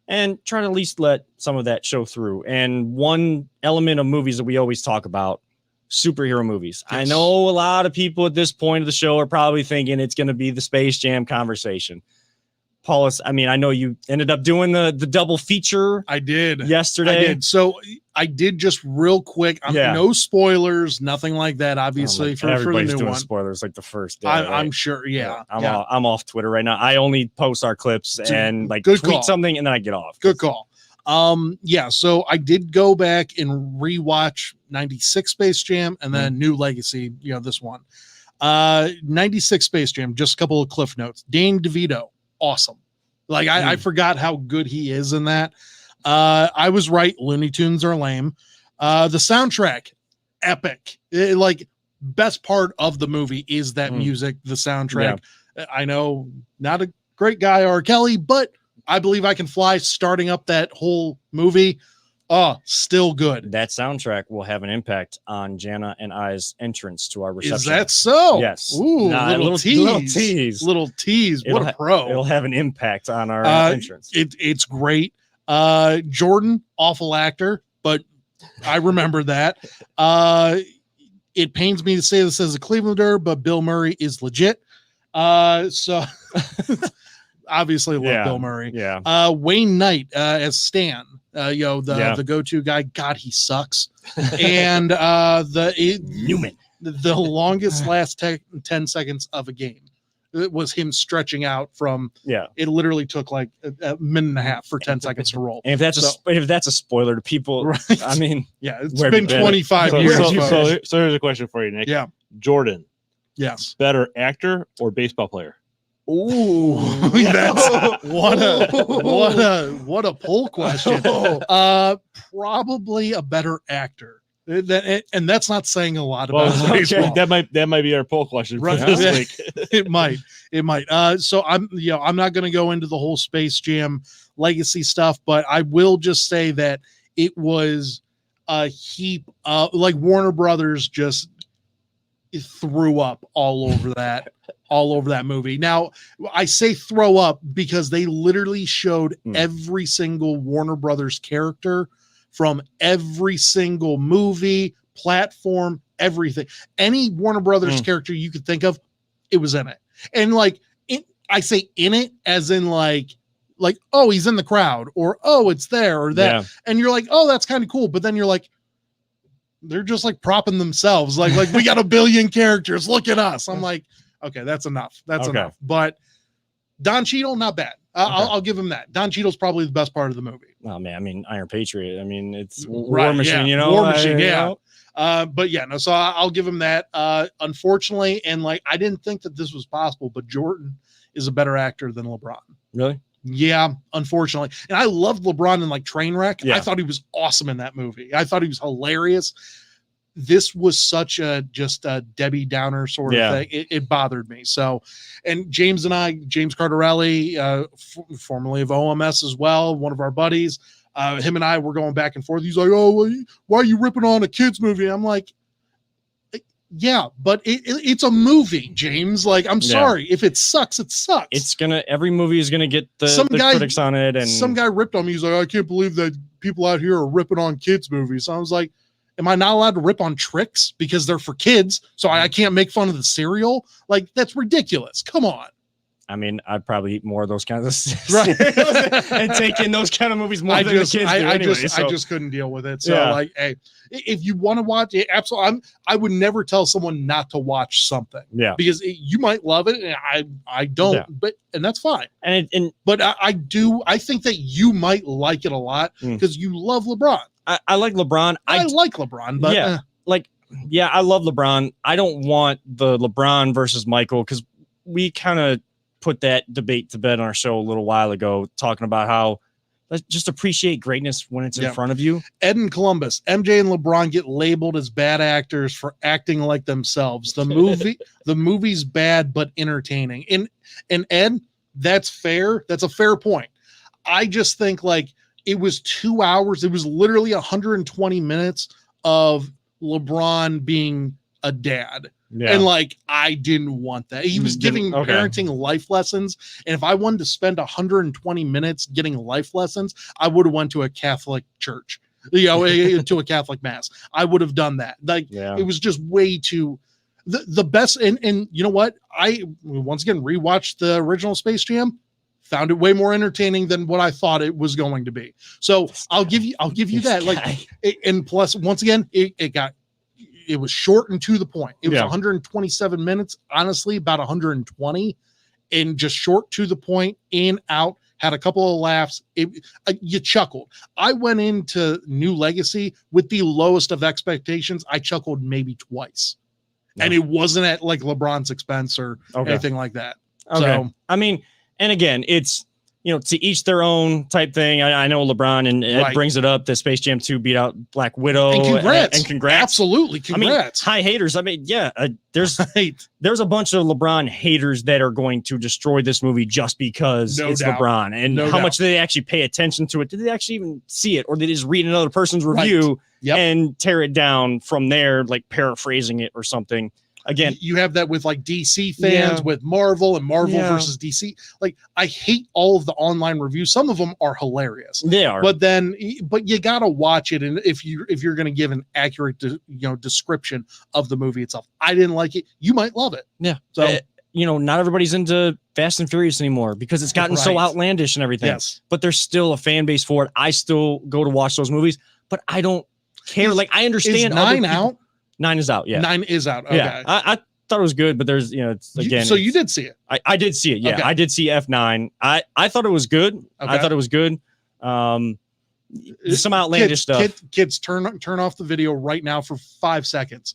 and try to at least let some of that show through. And one element of movies that we always talk about, superhero movies. Yes. I know a lot of people at this point of the show are probably thinking it's going to be the Space Jam conversation. Paulus, I mean, I know you ended up doing the double feature. I did yesterday. I did. So I did just real quick. No spoilers, nothing like that. Obviously, for the everybody's new doing one. spoilers like the first day. I'm sure. Yeah. I'm off Twitter right now. I only post our clips and like good tweet call. something and then I get off. Good call. So I did go back and rewatch 96 Space Jam and then New Legacy, this one. 96 Space Jam, just a couple of cliff notes. Dane DeVito, awesome. Like I forgot how good he is in that. I was right. Looney Tunes are lame. The soundtrack, epic. best part of the movie is that music, the soundtrack. I know not a great guy, R. Kelly, but I Believe I Can Fly, starting up that whole movie. Oh, still good. That soundtrack will have an impact on Jana and I's entrance to our reception. Is that so? Yes. Ooh, little tease. Little tease. What a pro. It'll have an impact on our entrance. It's great. Jordan, awful actor, but I remember that. It pains me to say this as a Clevelander, but Bill Murray is legit. So obviously love Bill Murray. Yeah. Wayne Knight as Stan. The go-to guy. God, he sucks. And Newman. The longest last 10 seconds of a game. It was him stretching out from. It literally took like a minute and a half for 10 seconds to roll. And if that's a spoiler to people, right. I mean, it's been 25 years. So here's a question for you, Nick. Yeah. Jordan. Yes. Better actor or baseball player? Ooh, that's what a poll question. Probably a better actor. And that's not saying a lot about baseball. That might be our poll question for this week. It might. So I'm not going to go into the whole Space Jam legacy stuff, but I will just say that it was a heap of, like, Warner Brothers just threw up all over that movie. Now, I say throw up because they literally showed every single Warner Brothers character from every single movie, platform, everything. Any Warner Brothers character you could think of, it was in it. And I say in it as in like, oh, he's in the crowd, or oh, it's there, or that. Yeah. And you're like, oh, that's kind of cool. But then you're like, they're just like propping themselves. Like we got a billion characters. Look at us. I'm like, okay, that's enough. That's enough. But Don Cheadle, not bad. I'll give him that. Don Cheadle's probably the best part of the movie. Oh man, I mean, Iron Patriot. I mean, it's War Machine. Yeah. War Machine. But yeah, no. So I'll give him that. Unfortunately, and I didn't think that this was possible, but Jordan is a better actor than LeBron. Really? Yeah, unfortunately. And I loved LeBron in Trainwreck. Yeah. I thought he was awesome in that movie. I thought he was hilarious. This was such just a Debbie Downer sort of thing. It bothered me. So, and James Cardarelli, formerly of OMS as well, one of our buddies, him and I were going back and forth. He's like, oh, why are you ripping on a kid's movie? I'm like, yeah, but it's a movie, James. I'm sorry. If it sucks, it sucks. Every movie is gonna get the critics on it. And some guy ripped on me. He's like, I can't believe that people out here are ripping on kids' movies. So I was like, am I not allowed to rip on Tricks because they're for kids? So I can't make fun of the cereal? That's ridiculous. Come on. I mean, I'd probably eat more of those kinds of and take in those kind of movies more than the kids do anyway. I just couldn't deal with it. So hey, if you want to watch it, absolutely. I would never tell someone not to watch something. Yeah, because you might love it, and I don't. Yeah. And that's fine. But I do. I think that you might like it a lot because you love LeBron. I like LeBron. I like LeBron, but I love LeBron. I don't want the LeBron versus Michael because we kind of put that debate to bed on our show a little while ago, talking about how let's just appreciate greatness when it's in front of you. Ed and Columbus, MJ and LeBron get labeled as bad actors for acting like themselves. The movie's bad but entertaining. And Ed, that's fair. That's a fair point. I just think it was 2 hours. It was literally 120 minutes of LeBron being a dad. Yeah. And I didn't want that. He was giving parenting life lessons. And if I wanted to spend 120 minutes getting life lessons, I would have went to a Catholic church, to a Catholic mass. I would have done that. It was just way too the best. And you know what? I once again rewatched the original Space Jam, found it way more entertaining than what I thought it was going to be. So I'll give you that. And plus, once again, it was short and to the point. It was 127 minutes, honestly, about 120, and just short to the point, in, out, had a couple of laughs. You chuckled. I went into New Legacy with the lowest of expectations. I chuckled maybe twice. And it wasn't at LeBron's expense or anything like that. Okay. So, I mean, and again, it's, to each their own type thing. I know LeBron and Ed brings it up that Space Jam 2 beat out Black Widow. And congrats. And congrats. Absolutely. Congrats. High haters. There's a bunch of LeBron haters that are going to destroy this movie just because it's LeBron. And how much do they actually pay attention to it? Did they actually even see it? Or did they just read another person's review and tear it down from there, like paraphrasing it or something? Again, you have that with like DC fans with Marvel and Marvel versus DC. Like, I hate all of the online reviews. Some of them are hilarious. They are, but you gotta watch it. And if you're going to give an accurate, description of the movie itself, I didn't like it. You might love it. Yeah. So not everybody's into Fast and Furious anymore because it's gotten so outlandish and everything. Yes. But there's still a fan base for it. I still go to watch those movies, but I don't care. I understand. Is 9 out? 9 is out. Yeah. 9 is out. Okay. Yeah. I thought it was good, but there's, it's again. So you did see it. I did see it. Yeah. Okay. I did see F9. I thought it was good. Okay. I thought it was good. Some outlandish stuff. Kids, turn off the video right now for 5 seconds.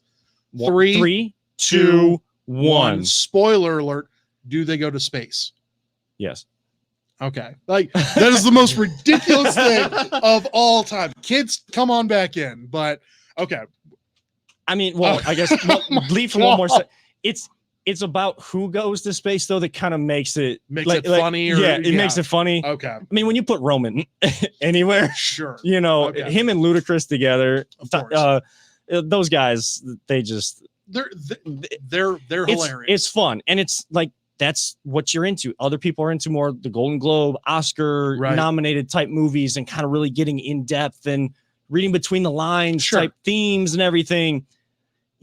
3, 2, 1. Spoiler alert. Do they go to space? Yes. Okay. That is the most ridiculous thing of all time. Kids, come on back in. But okay. I guess leave for one more second. It's about who goes to space though that kind of makes it funny. It makes it funny. Okay. When you put Roman anywhere, sure. Him and Ludacris together, of course. Those guys, they're hilarious. It's fun, and it's like that's what you're into. Other people are into more the Golden Globe, Oscar nominated type movies, and kind of really getting in depth and reading between the lines type themes and everything.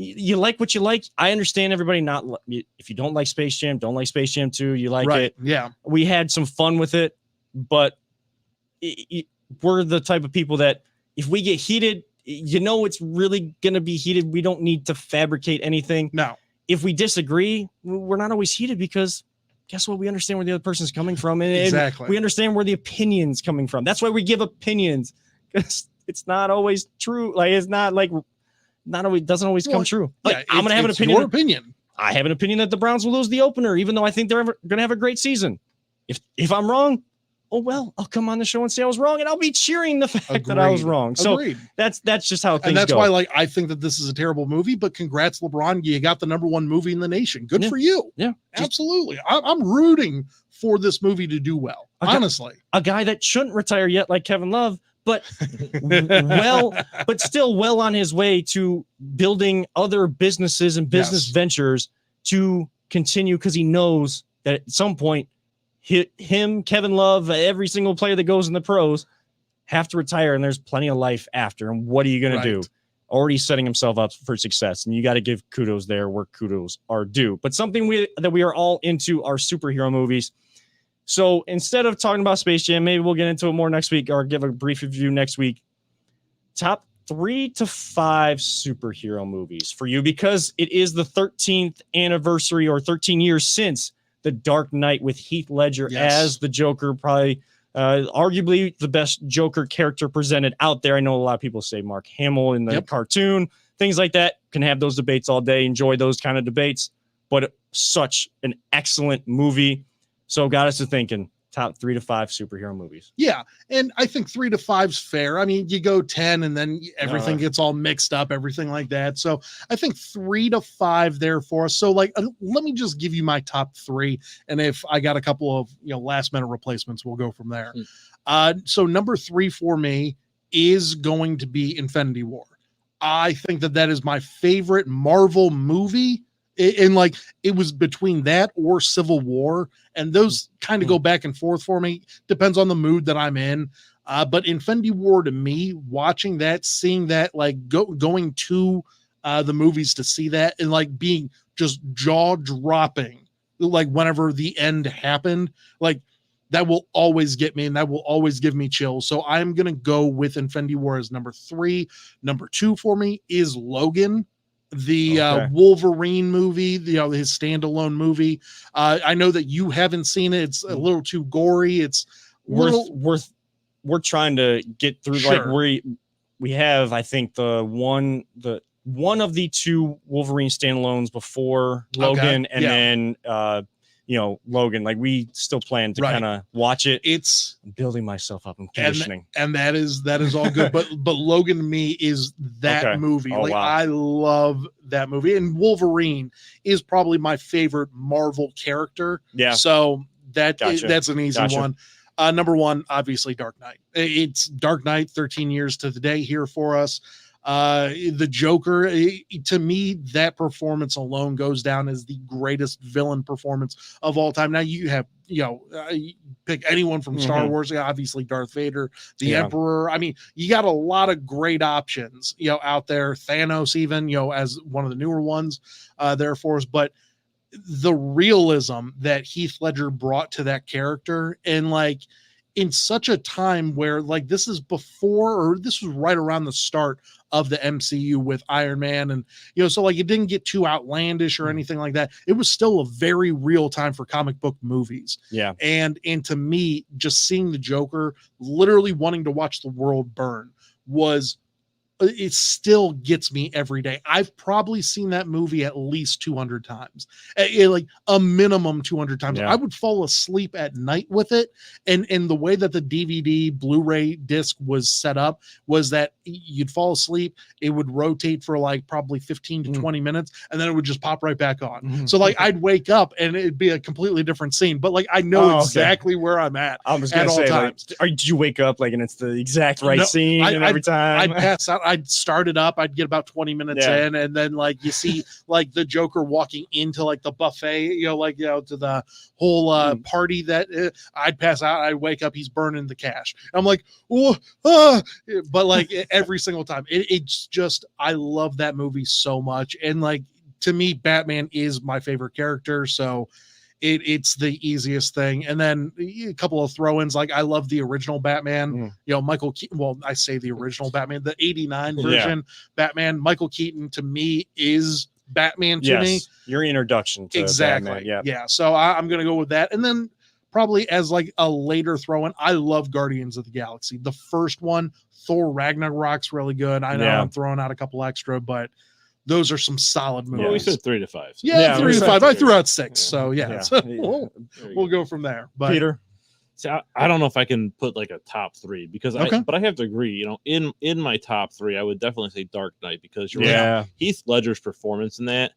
You like what you like. I understand everybody not. If you don't like Space Jam, don't like Space Jam 2. You like it. Yeah. We had some fun with it, but we're the type of people that if we get heated, it's really going to be heated. We don't need to fabricate anything. No. If we disagree, we're not always heated because guess what? We understand where the other person's coming from. And exactly. We understand where the opinion's coming from. That's why we give opinions, because it's not always true. It's not always doesn't always come true. I'm gonna have an opinion. Your opinion. I have an opinion that the Browns will lose the opener, even though I think they're gonna have a great season. If I'm wrong, oh well, I'll come on the show and say I was wrong, and I'll be cheering the fact that I was wrong. So that's just how things go. And that's why, I think that this is a terrible movie. But congrats, LeBron, you got the #1 movie in the nation. Good for you. Yeah, absolutely. I'm rooting for this movie to do well. Honestly, a guy that shouldn't retire yet, like Kevin Love. But still well on his way to building other businesses and business ventures to continue, because he knows that at some point him, Kevin Love, every single player that goes in the pros have to retire, and there's plenty of life after. And what are you going to do? Already setting himself up for success, and you got to give kudos there where kudos are due. But something that we are all into are superhero movies. So instead of talking about Space Jam, maybe we'll get into it more next week or give a brief review next week. Top 3 to 5 superhero movies for you, because it is the 13th anniversary or 13 years since The Dark Knight with Heath Ledger as the Joker, probably arguably the best Joker character presented out there. I know a lot of people say Mark Hamill in the cartoon, things like that. Can have those debates all day, enjoy those kind of debates, but such an excellent movie. So got us to thinking top 3 to 5 superhero movies. Yeah. And I think 3 to 5 is fair. I mean, you go 10 and then everything gets all mixed up, everything like that. So I think 3 to 5 there for us. So let me just give you my top 3. And if I got a couple of, last minute replacements, we'll go from there. So number 3 for me is going to be Infinity War. I think that is my favorite Marvel movie. And it was between that or Civil War, and those kind of go back and forth for me. Depends on the mood that I'm in. But Infinity War, to me, watching that, seeing that, going to the movies to see that, and being just jaw dropping, whenever the end happened, that will always get me, and that will always give me chills. So I'm gonna go with Infinity War as number 3. Number 2 for me is Logan, the Wolverine movie, his standalone movie. I know that you haven't seen it. It's a little too gory. It's we're trying to get through we have, I think, one of the 2 Wolverine standalones before Logan, and then Logan. Like we still plan to Right. kind of watch it. It's I'm building myself up and conditioning. and that is all good. but Logan to me is that Okay. movie. Oh, Like wow. I love that movie. And Wolverine is probably my favorite Marvel character. Yeah. So Gotcha. that's an easy Gotcha. one. Number one, obviously Dark Knight. It's Dark Knight, 13 years to the day here for us. The Joker, to me, that performance alone goes down as the greatest villain performance of all time. Now you have, you pick anyone from Star Mhm. Wars, obviously Darth Vader, the Yeah. Emperor. I mean, you got a lot of great options, out there. Thanos, even, as one of the newer ones there for us. But the realism that Heath Ledger brought to that character, and like in such a time where like this was right around the start of the MCU with Iron Man, and so like it didn't get too outlandish or anything like that. It was still a very real time for comic book movies. Yeah. And to me, just seeing the Joker literally wanting to watch the world burn it still gets me every day. I've probably seen that movie at least 200 times, like a minimum 200 times. Yeah. I would fall asleep at night with it. And the way that the DVD Blu-ray disc was set up was that you'd fall asleep. It would rotate for like probably 15 to 20 minutes, and then it would just pop right back on. Mhm. So like I'd wake up and it'd be a completely different scene, but like I know Oh, okay. exactly where I'm at. I was at gonna all say, times. did you wake up like and it's the exact right No, scene and every time? I'd pass out. I'd start it up. I'd get about 20 minutes Yeah. in, and then like you see like the Joker walking into like the buffet, to the whole party that I'd pass out. I'd wake up. He's burning the cash. I'm like, but like every single time, it's just I love that movie so much, and like to me, Batman is my favorite character. So. It's the easiest thing. And then a couple of throw-ins, like I love the original Batman, Michael Keaton. Well, I say the original Batman, the 89 version Batman. Michael Keaton to me is Batman to me. Your introduction to Exactly. Batman. Yeah. So I'm going to go with that. And then probably as like a later throw-in, I love Guardians of the Galaxy. The first one, Thor Ragnarok's really good. I know I'm throwing out a couple extra, but those are some solid movies. Well, we said 3 to 5. So. Yeah, 3 to 5. I threw out 6. So So we'll go from there. But Peter. See, I don't know if I can put like a top 3 because but I have to agree, in my top 3, I would definitely say Dark Knight because you're right. Heath Ledger's performance in that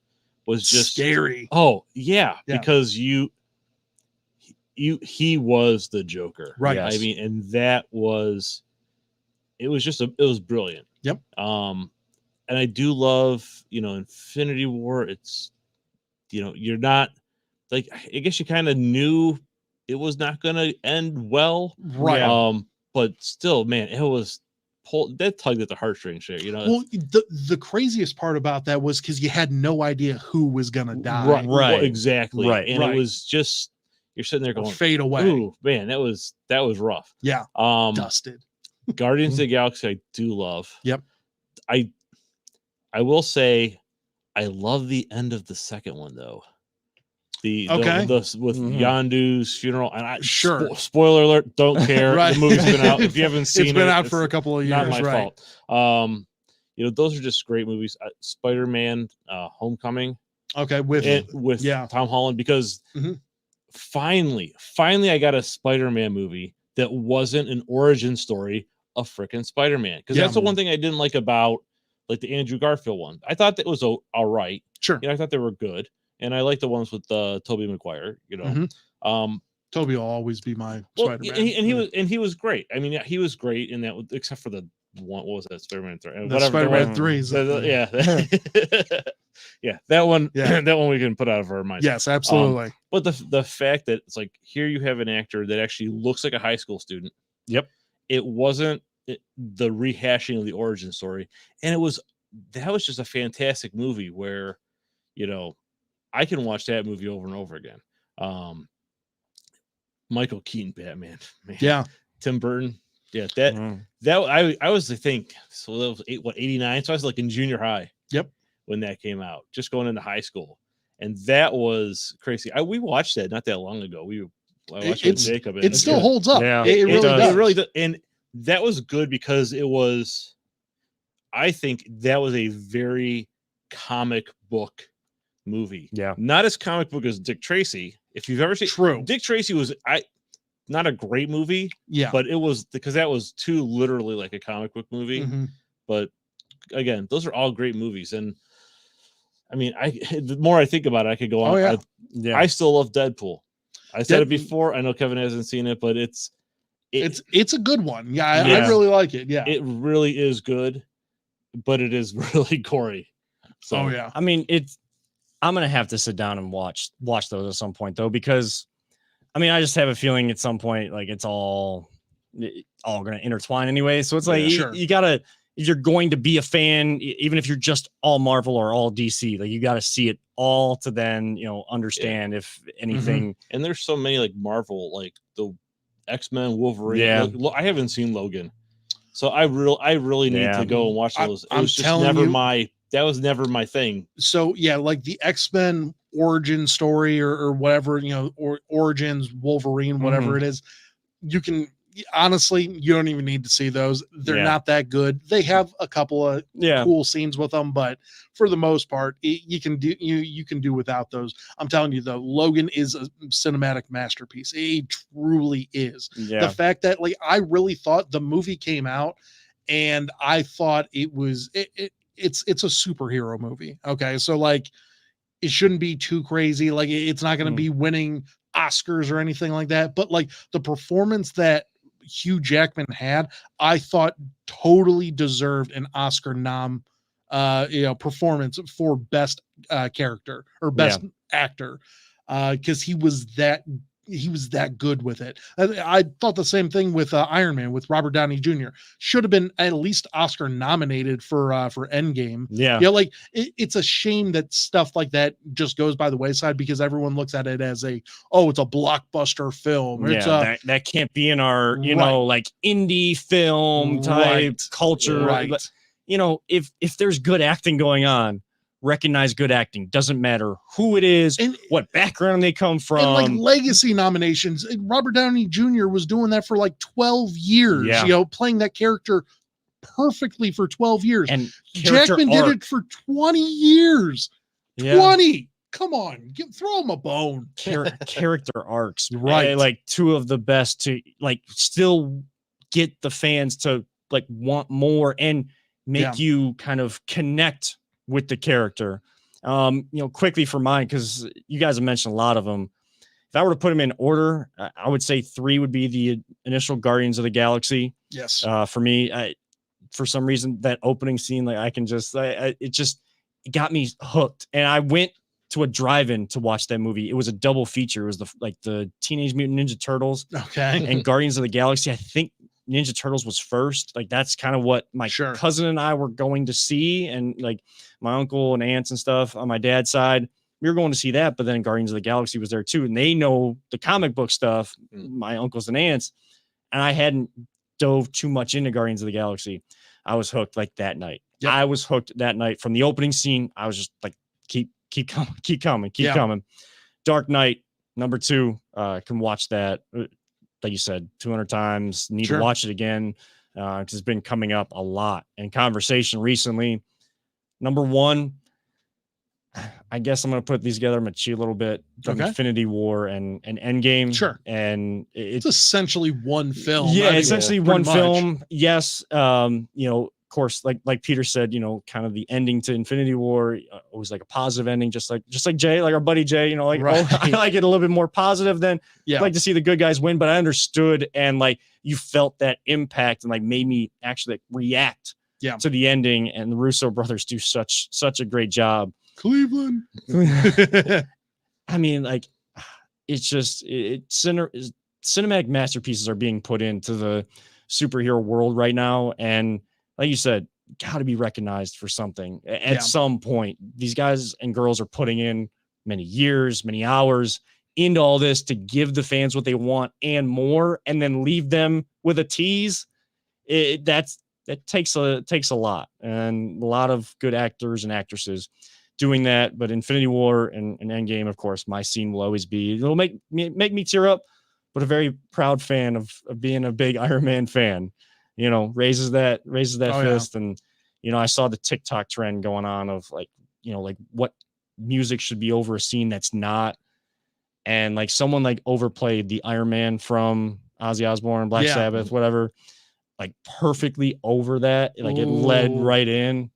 was just scary. Oh, yeah. Because he was the Joker. Right. I mean, and it was brilliant. Yep. And I do love, Infinity War. It's, you're not like, I guess you kind of knew it was not going to end well. Right. But still, man, it was that tugged at the heartstrings shit, Well, the craziest part about that was because you had no idea who was going to die. Right. Well, exactly. Right. And it was just, you're sitting there going, fade away. Ooh, man, that was rough. Yeah. Dusted. Guardians of the Galaxy, I do love. Yep. I will say I love the end of the second one though. The with Yondu's funeral, and spoiler alert, don't care. Right. The movie's been out. If you haven't seen it, it's been out for a couple of years. Not my fault. Those are just great movies. Spider-Man, Homecoming. Okay, with Tom Holland, because finally I got a Spider-Man movie that wasn't an origin story of frickin' Spider-Man. Because that's the one thing I didn't like about like the Andrew Garfield one. I thought that was all right. Sure. I thought they were good. And I like the ones with Tobey Maguire, Tobey will always be my Spider-Man. And he was great. I mean, he was great in that, except for the one, what was that, Spider-Man 3? Spider-Man 3. Yeah, that one. Yeah. That one we can put out of our minds. Yes, absolutely. But the fact that it's like here you have an actor that actually looks like a high school student. Yep. It wasn't the rehashing of the origin story, and that was just a fantastic movie where, I can watch that movie over and over again. Michael Keaton Batman, man. Yeah. Tim Burton. Yeah, that I was, I think, so that was 89. So I was like in junior high. Yep. When that came out, just going into high school, and that was crazy. We watched that not that long ago. I watched it with Jacob. It still holds up. Yeah, it really does. It really does. And that was good because it was. I think that was a very comic book movie. Yeah. Not as comic book as Dick Tracy. If you've ever seen True. Dick Tracy was not a great movie, Yeah. but it was because that was too literally like a comic book movie. Mhm. But again, those are all great movies. And I mean, the more I think about it, I could go on. Oh, yeah. I still love Deadpool. I said it Deadpool- before. I know Kevin hasn't seen it, but it's a good one. Yeah, I Yeah. really like it. Yeah. it really is good, but it is really gory. So Oh yeah. I mean, I'm gonna have to sit down and watch those at some point though, because I mean, I just have a feeling at some point like it's all gonna intertwine anyway. So it's like Yeah. Sure. you gotta, if you're going to be a fan, even if you're just all Marvel or all DC, like you gotta see it all to then understand if anything. and there's so many like Marvel, like the X-Men, Wolverine. Yeah. I haven't seen Logan, so I really need Yeah. to go and watch those. I'm It was just telling never you- that was never my thing. So yeah, like the X-Men origin story or whatever, or Origins, Wolverine, whatever it is, you can honestly, you don't even need to see those. They're Yeah. not that good. They have a couple of Yeah. cool scenes with them, but for the most part, you can do without those. I'm telling you though, Logan is a cinematic masterpiece. It truly is. Yeah. The fact that like I really thought the movie came out and I thought it was it's a superhero movie. Okay. So like it shouldn't be too crazy. Like it's not going to be winning Oscars or anything like that. But like the performance that Hugh Jackman had, I thought totally deserved an Oscar performance for best character or best actor. Because he was that good with it. I thought the same thing with Iron Man with Robert Downey Jr. Should have been at least Oscar nominated for Endgame. Yeah. Like it's a shame that stuff like that just goes by the wayside because everyone looks at it as it's a blockbuster film. It's that can't be in our Right. Like indie film type Right. culture. Right. If there's good acting going on, recognize good acting. Doesn't matter who it is, And- what background they come from. And like legacy nominations, Robert Downey Jr. was doing that for like 12 years, Yeah. playing that character perfectly for 12 years. and character Jackman did arc. it for 20 years. Yeah. 20. Come on, throw him a bone. Character arcs, Right. Like two of the best to like still get the fans to like want more and make Yeah. you kind of connect with the character. Quickly for mine, because you guys have mentioned a lot of them. If I were to put them in order, I would say 3 would be the initial Guardians of the Galaxy. Yes. For me, for some reason, that opening scene, like I can just, it got me hooked. And I went to a drive-in to watch that movie. It was a double feature. It was the Teenage Mutant Ninja Turtles Okay. and Guardians of the Galaxy. I think Ninja Turtles was first. Like that's kind of what my Sure. cousin and I were going to see, and like my uncle and aunts and stuff on my dad's side, we were going to see that. But then Guardians of the Galaxy was there too, and they know the comic book stuff. My uncles and aunts, and I hadn't dove too much into Guardians of the Galaxy. I was hooked like that night. Yep. I was hooked that night from the opening scene. I was just like, keep coming. Yeah. Dark Knight #2. Can watch that. Like you said, 200 times. Need Sure. to watch it again. It's been coming up a lot in conversation recently. #1, I guess I'm going to put these together. I'm going to cheat a little bit. Okay. Infinity War and Endgame. Sure. And It's essentially one film. yeah, I mean, essentially pretty one much. film. Yes. Of course, like Peter said, kind of the ending to Infinity War, always like a positive ending, just like Jay, like our buddy Jay, Right. I like it a little bit more positive than Yeah. like to see the good guys win, but I understood and like you felt that impact and like made me actually like react to the ending. And the Russo brothers do such a great job. Cleveland. I mean, like it's just cinematic masterpieces are being put into the superhero world right now, and like you said, got to be recognized for something at some point. These guys and girls are putting in many years, many hours into all this to give the fans what they want and more, and then leave them with a tease. That takes a lot, and a lot of good actors and actresses doing that. But Infinity War and Endgame, of course, my scene will always be. It'll make me tear up, but a very proud fan of being a big Iron Man fan. Raises that fist. And, I saw the TikTok trend going on of like what music should be over a scene that's not. And like someone like overplayed the Iron Man from Ozzy Osbourne, Black Sabbath, whatever, like perfectly over that. Like it led right in.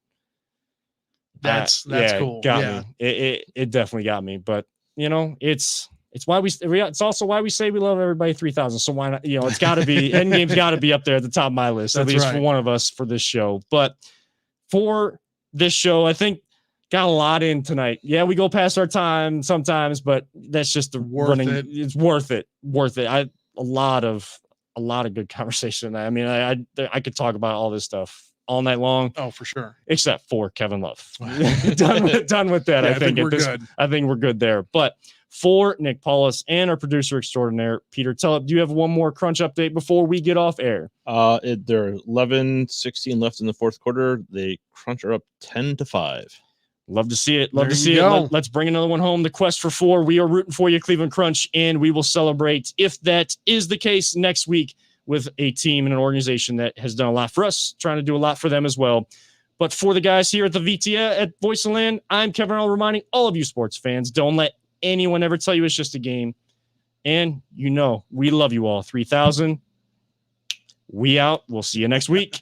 That's cool. Got me. It definitely got me. But you know, it's why it's also why we say we love everybody 3000. So why not? You know, it's got to be Endgame's got to be up there at the top of my list, at least for one of us for this show. But for this show, I think got a lot in tonight. Yeah, we go past our time sometimes, but that's just the running. It's worth it. A lot of good conversation. I mean, I could talk about all this stuff all night long. Oh, for sure. Except for Kevin Love. done with that. Yeah, I think we're good. I think we're good there. But for Nick Paulus and our producer extraordinaire, Peter Tulip, do you have one more crunch update before we get off air? There are 11-16 left in the fourth quarter. The Crunch are up 10-5. Love to see it. Let's bring another one home. The quest for 4. We are rooting for you, Cleveland Crunch, and we will celebrate, if that is the case, next week with a team and an organization that has done a lot for us, trying to do a lot for them as well. But for the guys here at the VTIA at Voice of Land, I'm Kevin Arnold, reminding all of you sports fans, don't let anyone ever tell you it's just a game. And you know, we love you all. 3000. We out. We'll see you next week.